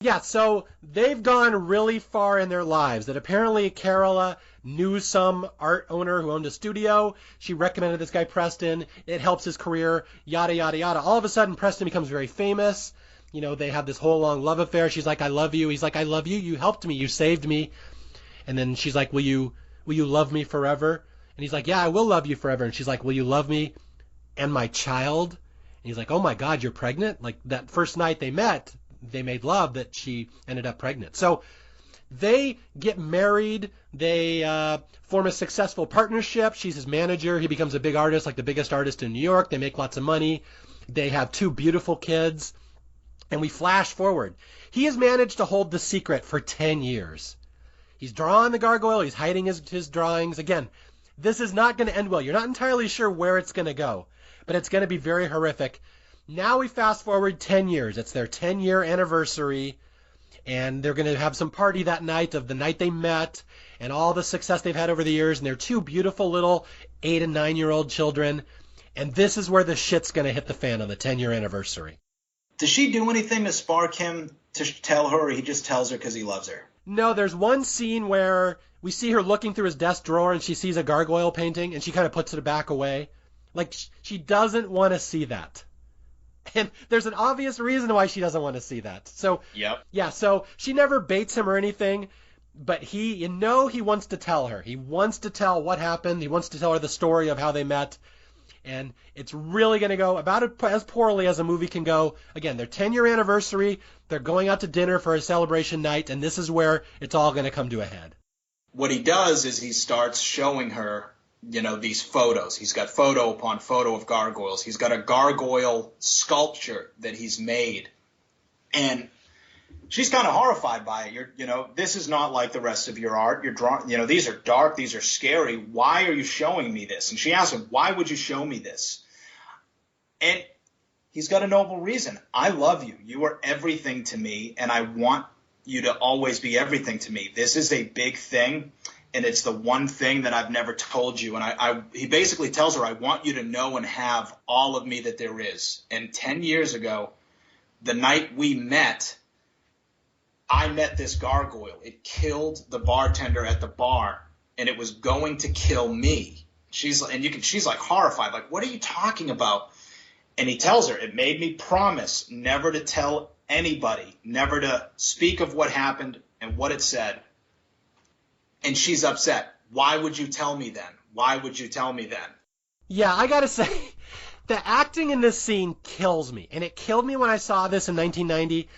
Yeah, so they've gone really far in their lives that apparently Carola knew some art owner who owned a studio. She recommended this guy Preston. It helps his career, yada, yada, yada. All of a sudden, Preston becomes very famous. They have this whole long love affair. She's like, I love you. He's like, I love you. You helped me. You saved me. And then she's like, will you love me forever? And he's like, yeah, I will love you forever. And she's like, will you love me and my child? And he's like, oh my God, you're pregnant? Like, that first night they met, they made love, that she ended up pregnant. So they get married. They form a successful partnership. She's his manager. He becomes a big artist, like the biggest artist in New York. They make lots of money. They have 2 beautiful kids. And we flash forward. He has managed to hold the secret for 10 years. He's drawing the gargoyle. He's hiding his drawings. Again, this is not going to end well. You're not entirely sure where it's going to go, but it's going to be very horrific. Now we fast forward 10 years. It's their 10-year anniversary, and they're going to have some party that night of the night they met and all the success they've had over the years, and they're 2 beautiful little 8- and 9-year-old children, and this is where the shit's going to hit the fan on the 10-year anniversary. Does she do anything to spark him to tell her, or he just tells her because he loves her? No, there's one scene where we see her looking through his desk drawer, and she sees a gargoyle painting, and she kind of puts it back away. Like, she doesn't want to see that. And there's an obvious reason why she doesn't want to see that. So, Yep. yeah, so she never baits him or anything, but he wants to tell her. He wants to tell what happened. He wants to tell her the story of how they met. And it's really going to go about as poorly as a movie can go. Again, their 10-year anniversary. They're going out to dinner for a celebration night, and this is where it's all going to come to a head. What he does is he starts showing her, these photos. He's got photo upon photo of gargoyles. He's got a gargoyle sculpture that he's made. And she's kind of horrified by it. This is not like the rest of your art. You're drawing, these are dark, these are scary. Why are you showing me this? And she asks him, why would you show me this? And he's got a noble reason. I love you. You are everything to me, and I want you to always be everything to me. This is a big thing, and it's the one thing that I've never told you. And he basically tells her, I want you to know and have all of me that there is. And 10 years ago, the night we met, I met this gargoyle. It killed the bartender at the bar, and it was going to kill me. She's like horrified, like, what are you talking about? And he tells her, it made me promise never to tell anybody, never to speak of what happened and what it said. And she's upset. Why would you tell me then? Why would you tell me then? Yeah, I gotta say, the acting in this scene kills me. And it killed me when I saw this in 1990.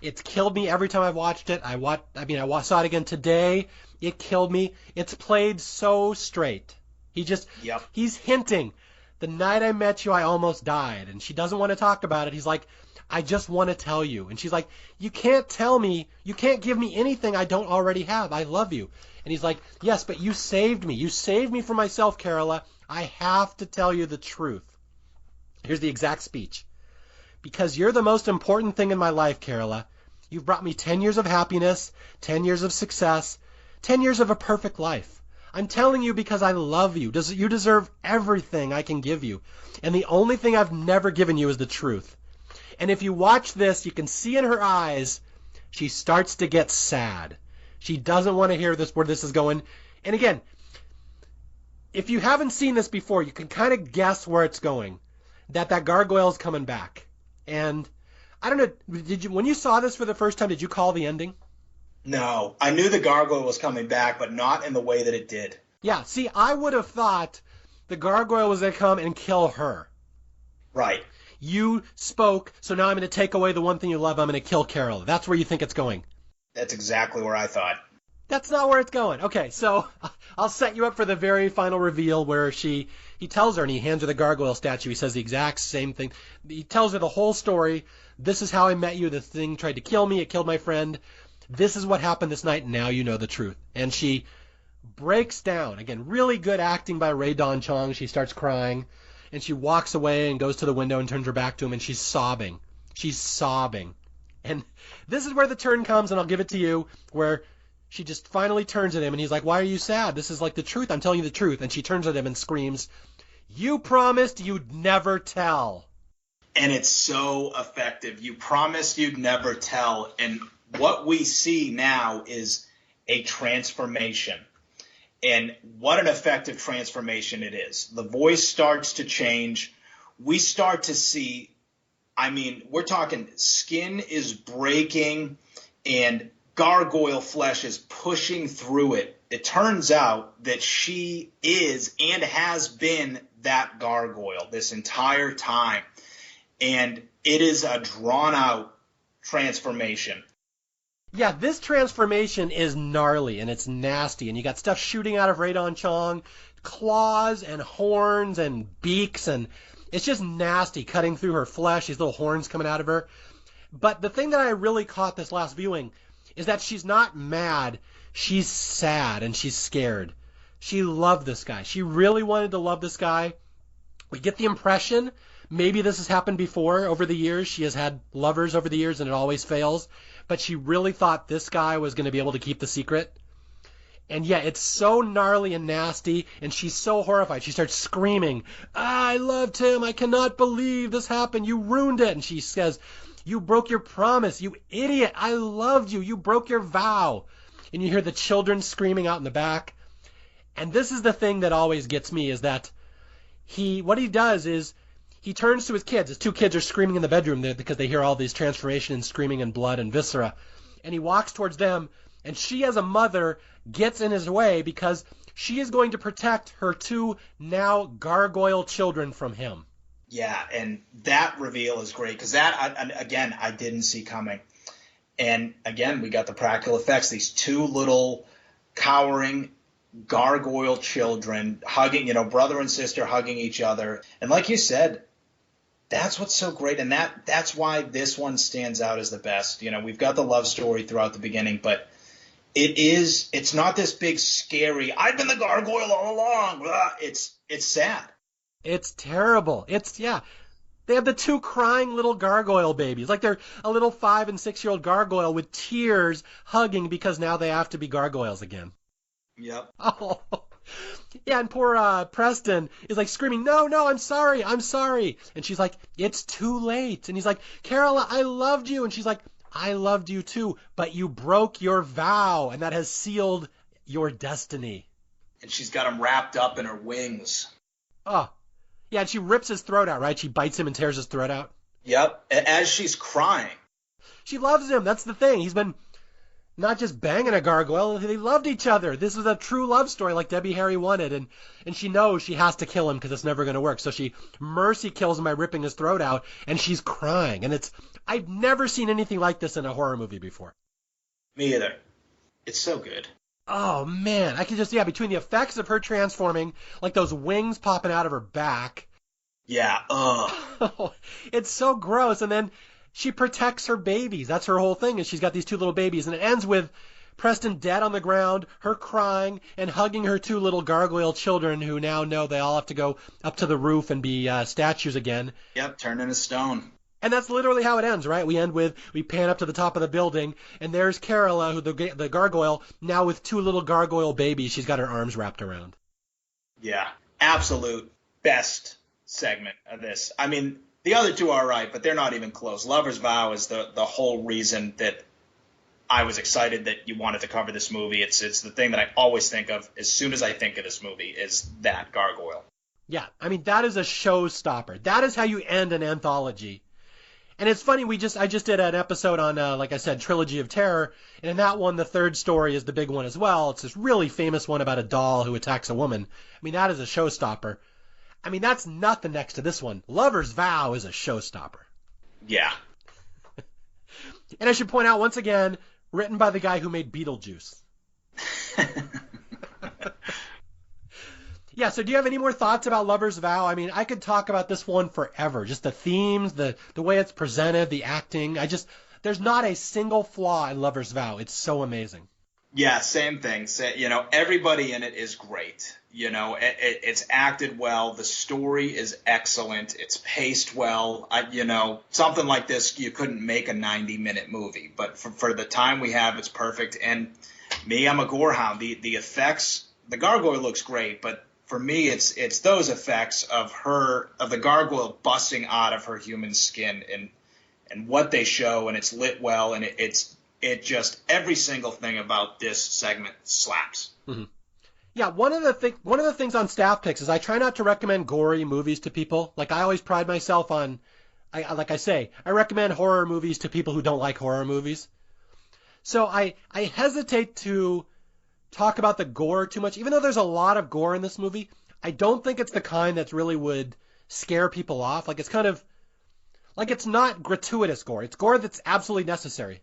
It's killed me every time I've watched it. I saw it again today. It killed me. It's played so straight. He's hinting. The night I met you, I almost died. And she doesn't want to talk about it. He's like, I just want to tell you. And she's like, you can't tell me. You can't give me anything I don't already have. I love you. And he's like, yes, but you saved me. You saved me from myself, Carola. I have to tell you the truth. Here's the exact speech. Because you're the most important thing in my life, Carola. You've brought me 10 years of happiness, 10 years of success, 10 years of a perfect life. I'm telling you because I love you. You deserve everything I can give you. And the only thing I've never given you is the truth. And if you watch this, you can see in her eyes, she starts to get sad. She doesn't want to hear this, where this is going. And again, if you haven't seen this before, you can kind of guess where it's going. That gargoyle is coming back. And I don't know, when you saw this for the first time, did you call the ending? No, I knew the gargoyle was coming back, but not in the way that it did. Yeah, see, I would have thought the gargoyle was going to come and kill her. Right. You spoke, so now I'm going to take away the one thing you love. I'm going to kill Carol. That's where you think it's going. That's exactly where I thought. That's not where it's going. Okay, so I'll set you up for the very final reveal where he tells her, and he hands her the gargoyle statue. He says the exact same thing. He tells her the whole story. This is how I met you. This thing tried to kill me. It killed my friend. This is what happened this night. Now you know the truth. And she breaks down. Again, really good acting by Ray Don Chong. She starts crying, and she walks away and goes to the window and turns her back to him, and she's sobbing. She's sobbing. And this is where the turn comes, and I'll give it to you, where she just finally turns at him, and he's like, why are you sad? This is like the truth. I'm telling you the truth. And she turns at him and screams, you promised you'd never tell. And it's so effective. You promised you'd never tell. And what we see now is a transformation. And what an effective transformation it is. The voice starts to change. We start to see, we're talking skin is breaking and gargoyle flesh is pushing through it. It turns out that she is and has been that gargoyle this entire time. And it is a drawn-out transformation. Yeah, this transformation is gnarly, and it's nasty. And you got stuff shooting out of Ray Don Chong, claws and horns and beaks, and it's just nasty, cutting through her flesh, these little horns coming out of her. But the thing that I really caught this last viewing is that she's not mad. She's sad, and she's scared. She loved this guy. She really wanted to love this guy. We get the impression, maybe this has happened before over the years. She has had lovers over the years, and it always fails. But she really thought this guy was going to be able to keep the secret. And yeah, it's so gnarly and nasty, and she's so horrified. She starts screaming, I loved him. I cannot believe this happened. You ruined it. And she says, you broke your promise. You idiot. I loved you. You broke your vow. And you hear the children screaming out in the back. And this is the thing that always gets me, is that what he does is he turns to his kids. His two kids are screaming in the bedroom because they hear all these transformation and screaming and blood and viscera. And he walks towards them, and she, as a mother, gets in his way because she is going to protect her two now gargoyle children from him. Yeah, and that reveal is great because that, again, I didn't see coming. And again, we got the practical effects. These two little cowering gargoyle children hugging, brother and sister hugging each other. And like you said, that's what's so great. And that's why this one stands out as the best. We've got the love story throughout the beginning, but it's not this big scary, I've been the gargoyle all along. It's sad. It's terrible. They have the two crying little gargoyle babies. Like they're a little 5 and 6-year-old gargoyle with tears hugging because now they have to be gargoyles again. Yep. Oh, yeah, and poor Preston is like screaming, no, I'm sorry. And she's like, it's too late. And he's like, Carola, I loved you. And she's like, I loved you too, but you broke your vow, and that has sealed your destiny. And she's got him wrapped up in her wings. Oh, yeah, and she rips his throat out, right? She bites him and tears his throat out. Yep, as she's crying. She loves him. That's the thing. He's been not just banging a gargoyle. They loved each other. This was a true love story like Debbie Harry wanted. And she knows she has to kill him because it's never going to work. So she mercy kills him by ripping his throat out. And she's crying. And I've never seen anything like this in a horror movie before. Me either. It's so good. Oh, man. I can just, between the effects of her transforming, like those wings popping out of her back. Yeah, It's so gross. And then she protects her babies. That's her whole thing, is she's got these two little babies. And it ends with Preston dead on the ground, her crying, and hugging her two little gargoyle children who now know they all have to go up to the roof and be statues again. Yep, turned into stone. And that's literally how it ends, right? We pan up to the top of the building, and there's Carola, who the gargoyle, now with two little gargoyle babies she's got her arms wrapped around. Yeah, absolute best segment of this. I mean, the other two are right, but they're not even close. Lover's Vow is the whole reason that I was excited that you wanted to cover this movie. It's the thing that I always think of as soon as I think of this movie is that gargoyle. Yeah, I mean, that is a showstopper. That is how you end an anthology. And it's funny, I just did an episode on, like I said, Trilogy of Terror, and in that one, the third story is the big one as well. It's this really famous one about a doll who attacks a woman. I mean, that is a showstopper. I mean, that's nothing next to this one. Lover's Vow is a showstopper. Yeah. And I should point out, once again, written by the guy who made Beetlejuice. Yeah, so do you have any more thoughts about Lover's Vow? I mean, I could talk about this one forever. Just the themes, the way it's presented, the acting. There's not a single flaw in Lover's Vow. It's so amazing. Yeah, same thing. Everybody in it is great. It's acted well. The story is excellent. It's paced well. Something like this, you couldn't make a 90-minute movie. But for the time we have, it's perfect. And me, I'm a gorehound. The effects, the gargoyle looks great, but for me, it's those effects of the gargoyle busting out of her human skin and what they show, and it's lit well, and it just every single thing about this segment slaps. Mm-hmm. Yeah, one of the things on Staff Picks is I try not to recommend gory movies to people. Like, I always pride myself on, I recommend horror movies to people who don't like horror movies. So I hesitate to talk about the gore too much. Even though there's a lot of gore in this movie, I don't think it's the kind that really would scare people off. Like, it's kind of, like, it's not gratuitous gore. It's gore that's absolutely necessary.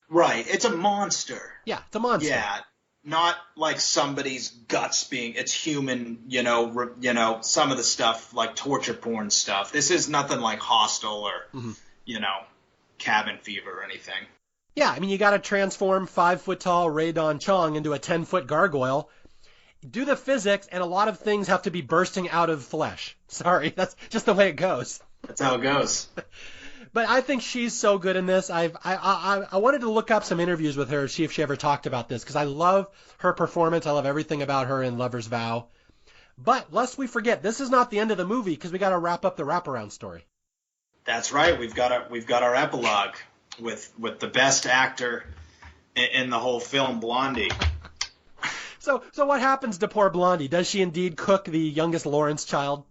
Right. It's a monster. Yeah, it's a monster. Yeah. Not like somebody's guts it's human, some of the stuff like torture porn stuff. This is nothing like Hostel or, Cabin Fever or anything. Yeah, I mean, you got to transform 5-foot-tall Ray Don Chong into a 10-foot gargoyle. Do the physics, and a lot of things have to be bursting out of flesh. Sorry, that's just the way it goes. That's how it goes. But I think she's so good in this. I wanted to look up some interviews with her, see if she ever talked about this, because I love her performance. I love everything about her in Lover's Vow. But lest we forget, this is not the end of the movie, because we got to wrap up the wraparound story. That's right. We've got our epilogue with the best actor in the whole film, Blondie. So what happens to poor Blondie? Does she indeed cook the youngest Lawrence child?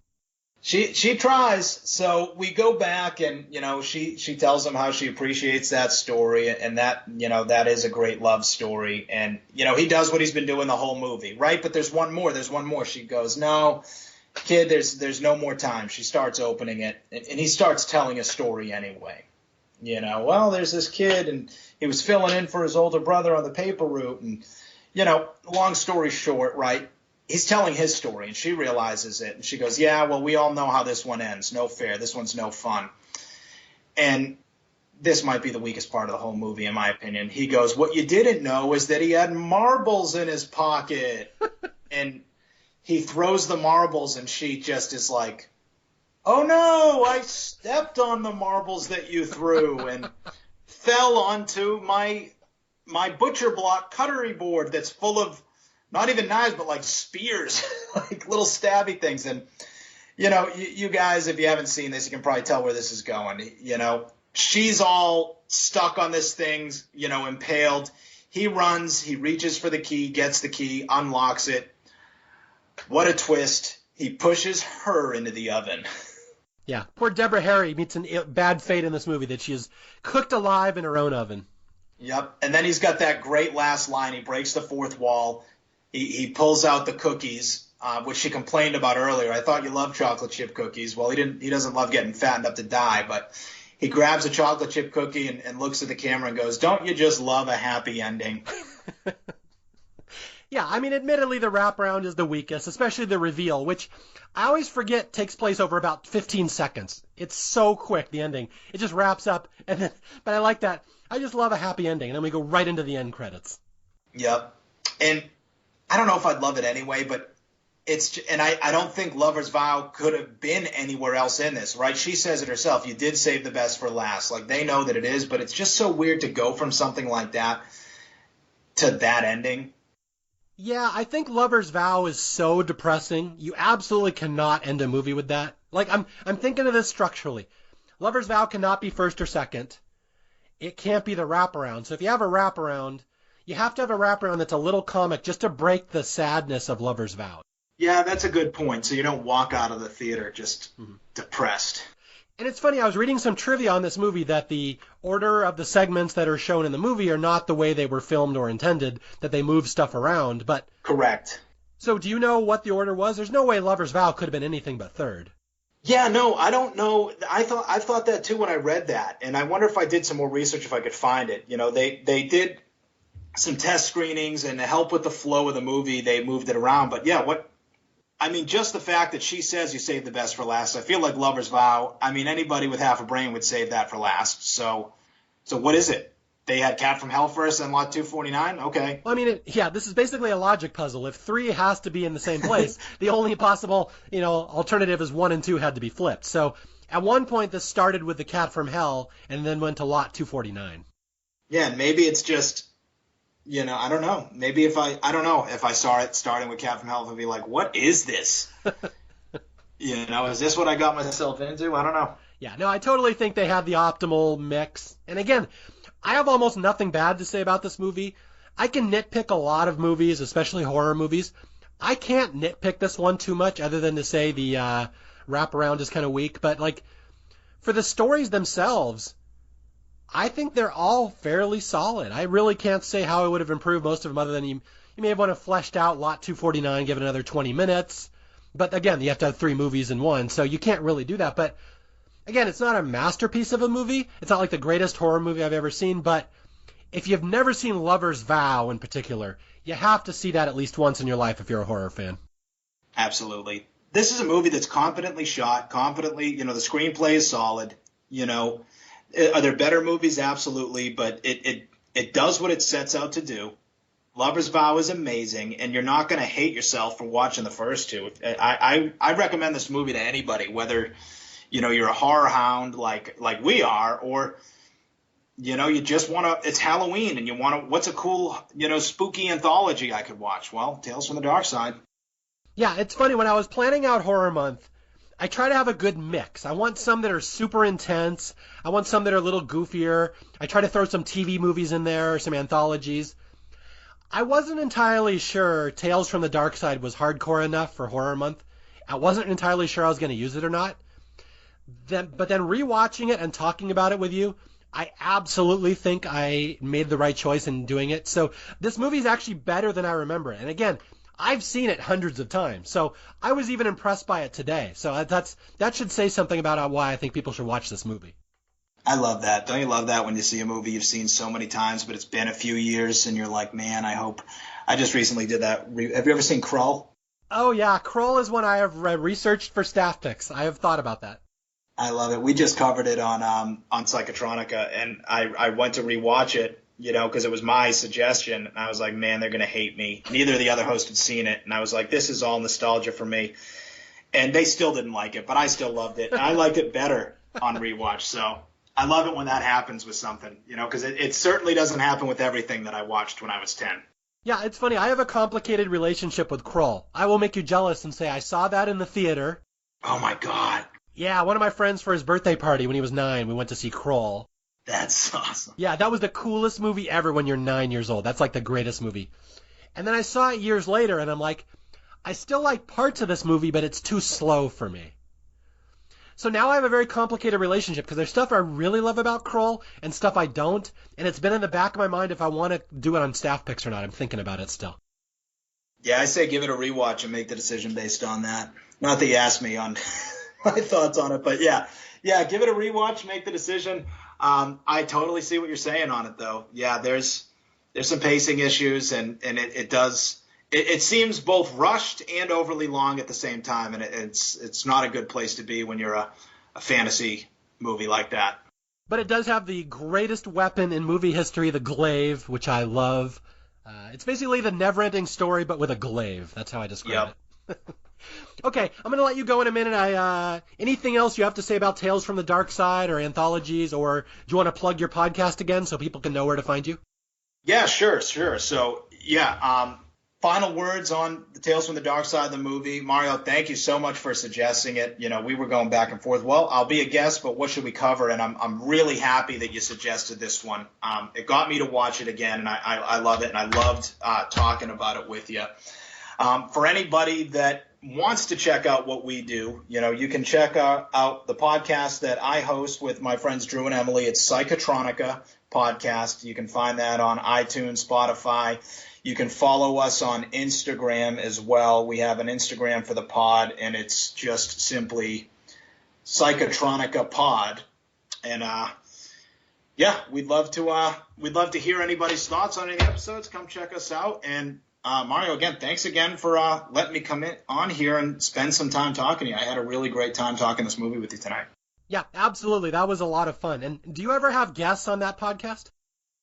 She tries. So we go back and, she tells him how she appreciates that story and that, that is a great love story. And, he does what he's been doing the whole movie, right? But there's one more. She goes, no, kid, there's no more time. She starts opening it and he starts telling a story anyway. Well, there's this kid and he was filling in for his older brother on the paper route. And, long story short, right? He's telling his story, and she realizes it. And she goes, yeah, well, we all know how this one ends. No fair. This one's no fun. And this might be the weakest part of the whole movie, in my opinion. He goes, what you didn't know is that he had marbles in his pocket. And he throws the marbles, and she just is like, oh, no, I stepped on the marbles that you threw and fell onto my butcher block cutlery board that's full of not even knives, but like spears, like little stabby things. And, you guys, if you haven't seen this, you can probably tell where this is going. She's all stuck on this thing, impaled. He runs, he reaches for the key, gets the key, unlocks it. What a twist. He pushes her into the oven. Yeah, poor Deborah Harry meets a bad fate in this movie that she is cooked alive in her own oven. Yep. And then he's got that great last line. He breaks the fourth wall. He pulls out the cookies, which she complained about earlier. I thought you loved chocolate chip cookies. Well, he doesn't love getting fattened up to die, but he grabs a chocolate chip cookie and looks at the camera and goes, don't you just love a happy ending? Yeah, I mean, admittedly, the wraparound is the weakest, especially the reveal, which I always forget takes place over about 15 seconds. It's so quick, the ending. It just wraps up, but I like that. I just love a happy ending, and then we go right into the end credits. Yep. And I don't know if I'd love it anyway, but I don't think Lover's Vow could have been anywhere else in this, right? She says it herself. You did save the best for last. Like, they know that it is, but it's just so weird to go from something like that to that ending. Yeah, I think Lover's Vow is so depressing. You absolutely cannot end a movie with that. Like, I'm thinking of this structurally. Lover's Vow cannot be first or second. It can't be the wraparound. So if you have a wraparound, you have to have a wraparound that's a little comic just to break the sadness of Lover's Vow. Yeah, that's a good point. So you don't walk out of the theater just depressed. And it's funny, I was reading some trivia on this movie that the order of the segments that are shown in the movie are not the way they were filmed or intended, that they move stuff around. But correct. So do you know what the order was? There's no way Lover's Vow could have been anything but third. Yeah, no, I don't know. I thought that too when I read that. And I wonder if I did some more research if I could find it. They did some test screenings, and to help with the flow of the movie, they moved it around. But yeah, just the fact that she says you saved the best for last, I feel like Lover's Vow, anybody with half a brain would save that for last. So what is it? They had Cat from Hell first and Lot 249? Okay. Well, this is basically a logic puzzle. If 3 has to be in the same place, the only possible, alternative is 1 and 2 had to be flipped. So at one point, this started with the Cat from Hell and then went to Lot 249. Yeah, and maybe it's just, I don't know. Maybe if I saw it starting with Cat from Hell, I'd be like, what is this? Is this what I got myself into? I don't know. Yeah, no, I totally think they have the optimal mix. And again, I have almost nothing bad to say about this movie. I can nitpick a lot of movies, especially horror movies. I can't nitpick this one too much other than to say the wraparound is kind of weak. But, for the stories themselves, I think they're all fairly solid. I really can't say how I would have improved most of them other than you may have want to fleshed out Lot 249, give it another 20 minutes. But, again, you have to have 3 movies in one, so you can't really do that. But again, it's not a masterpiece of a movie. It's not like the greatest horror movie I've ever seen, but if you've never seen Lover's Vow in particular, you have to see that at least once in your life if you're a horror fan. Absolutely. This is a movie that's confidently shot, the screenplay is solid. Are there better movies? Absolutely, but it does what it sets out to do. Lover's Vow is amazing, and you're not going to hate yourself for watching the first two. I recommend this movie to anybody, whether you're a horror hound like we are, or, you just want to, it's Halloween and you want to, what's a cool, spooky anthology I could watch? Well, Tales from the Darkside. Yeah, it's funny. When I was planning out Horror Month, I try to have a good mix. I want some that are super intense. I want some that are a little goofier. I try to throw some TV movies in there, some anthologies. I wasn't entirely sure Tales from the Darkside was hardcore enough for Horror Month. I wasn't entirely sure I was going to use it or not. But then rewatching it and talking about it with you, I absolutely think I made the right choice in doing it. So this movie is actually better than I remember it. And again, I've seen it hundreds of times. So I was even impressed by it today. So that should say something about why I think people should watch this movie. I love that. Don't you love that when you see a movie you've seen so many times, but it's been a few years and you're like, man, I just recently did that. Have you ever seen Krull? Oh, yeah. Krull is one I have researched for staff picks. I have thought about that. I love it. We just covered it on Psychotronica, and I went to rewatch it, because it was my suggestion. And I was like, man, they're going to hate me. Neither of the other hosts had seen it. And I was like, this is all nostalgia for me. And they still didn't like it, but I still loved it. And I liked it better on rewatch. So I love it when that happens with something, because it certainly doesn't happen with everything that I watched when I was 10. Yeah, it's funny. I have a complicated relationship with Krull. I will make you jealous and say I saw that in the theater. Oh, my God. Yeah, one of my friends for his birthday party when he was 9, we went to see Krull. That's awesome. Yeah, that was the coolest movie ever when you're 9 years old. That's like the greatest movie. And then I saw it years later, and I'm like, I still like parts of this movie, but it's too slow for me. So now I have a very complicated relationship because there's stuff I really love about Krull and stuff I don't, and it's been in the back of my mind if I want to do it on staff picks or not. I'm thinking about it still. Yeah, I say give it a rewatch and make the decision based on that. Not that you asked me on my thoughts on it, but yeah, give it a rewatch, make the decision. I totally see what you're saying on it, though. Yeah, there's some pacing issues, and it seems both rushed and overly long at the same time, and it's not a good place to be when you're a fantasy movie like that. But it does have the greatest weapon in movie history, the glaive, which I love. It's basically the never-ending story, but with a glaive. That's how I describe it. Okay, I'm going to let you go in a minute. Anything else you have to say about Tales from the Darkside or anthologies, or do you want to plug your podcast again so people can know where to find you? Yeah, sure. So, final words on the Tales from the Darkside, the movie. Mario, thank you so much for suggesting it. We were going back and forth. Well, I'll be a guest, but what should we cover? And I'm really happy that you suggested this one. It got me to watch it again, and I love it, and I loved talking about it with you. For anybody that wants to check out what we do, you can check out the podcast that I host with my friends Drew and Emily. It's Psychotronica podcast. You can find that on iTunes, Spotify. You can follow us on Instagram as well. We have an Instagram for the pod, and it's just simply Psychotronica Pod. And we'd love to hear anybody's thoughts on any episodes. Come check us out. And Mario, again, thanks again for letting me come on here and spend some time talking to you. I had a really great time talking this movie with you tonight. Yeah, absolutely. That was a lot of fun. And do you ever have guests on that podcast?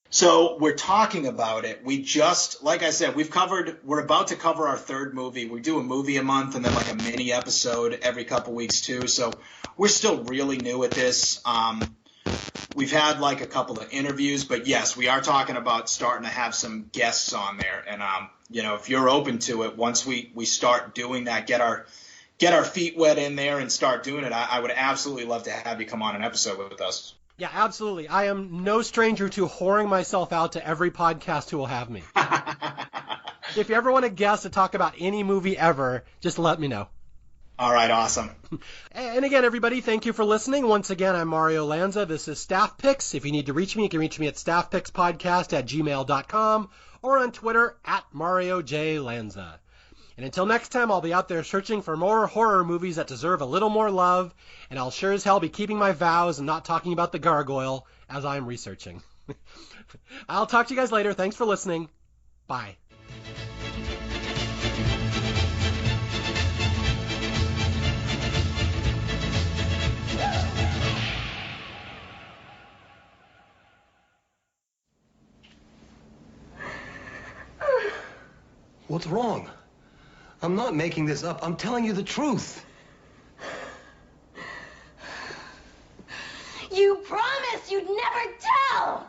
So we're talking about it. We just, like I said, we're about to cover our third movie. We do a movie a month and then like a mini episode every couple weeks too. So we're still really new at this. We've had like a couple of interviews, but yes, we are talking about starting to have some guests on there. And, if you're open to it, once we start doing that, get our feet wet in there and start doing it, I would absolutely love to have you come on an episode with us. Yeah, absolutely. I am no stranger to whoring myself out to every podcast who will have me. If you ever want a guest to talk about any movie ever, just let me know. All right, awesome. And again, everybody, thank you for listening. Once again, I'm Mario Lanza. This is Staff Picks. If you need to reach me, you can reach me at staffpickspodcast@gmail.com or on Twitter @MarioJLanza. And until next time, I'll be out there searching for more horror movies that deserve a little more love, and I'll sure as hell be keeping my vows and not talking about the gargoyle as I'm researching. I'll talk to you guys later. Thanks for listening. Bye. What's wrong? I'm not making this up. I'm telling you the truth. You promised you'd never tell!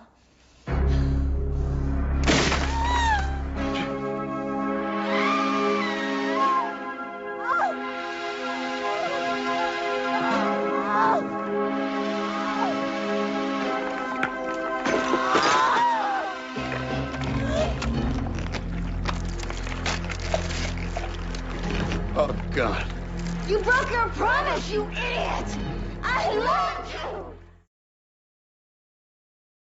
Oh, God. You broke your promise, you idiot! I loved you!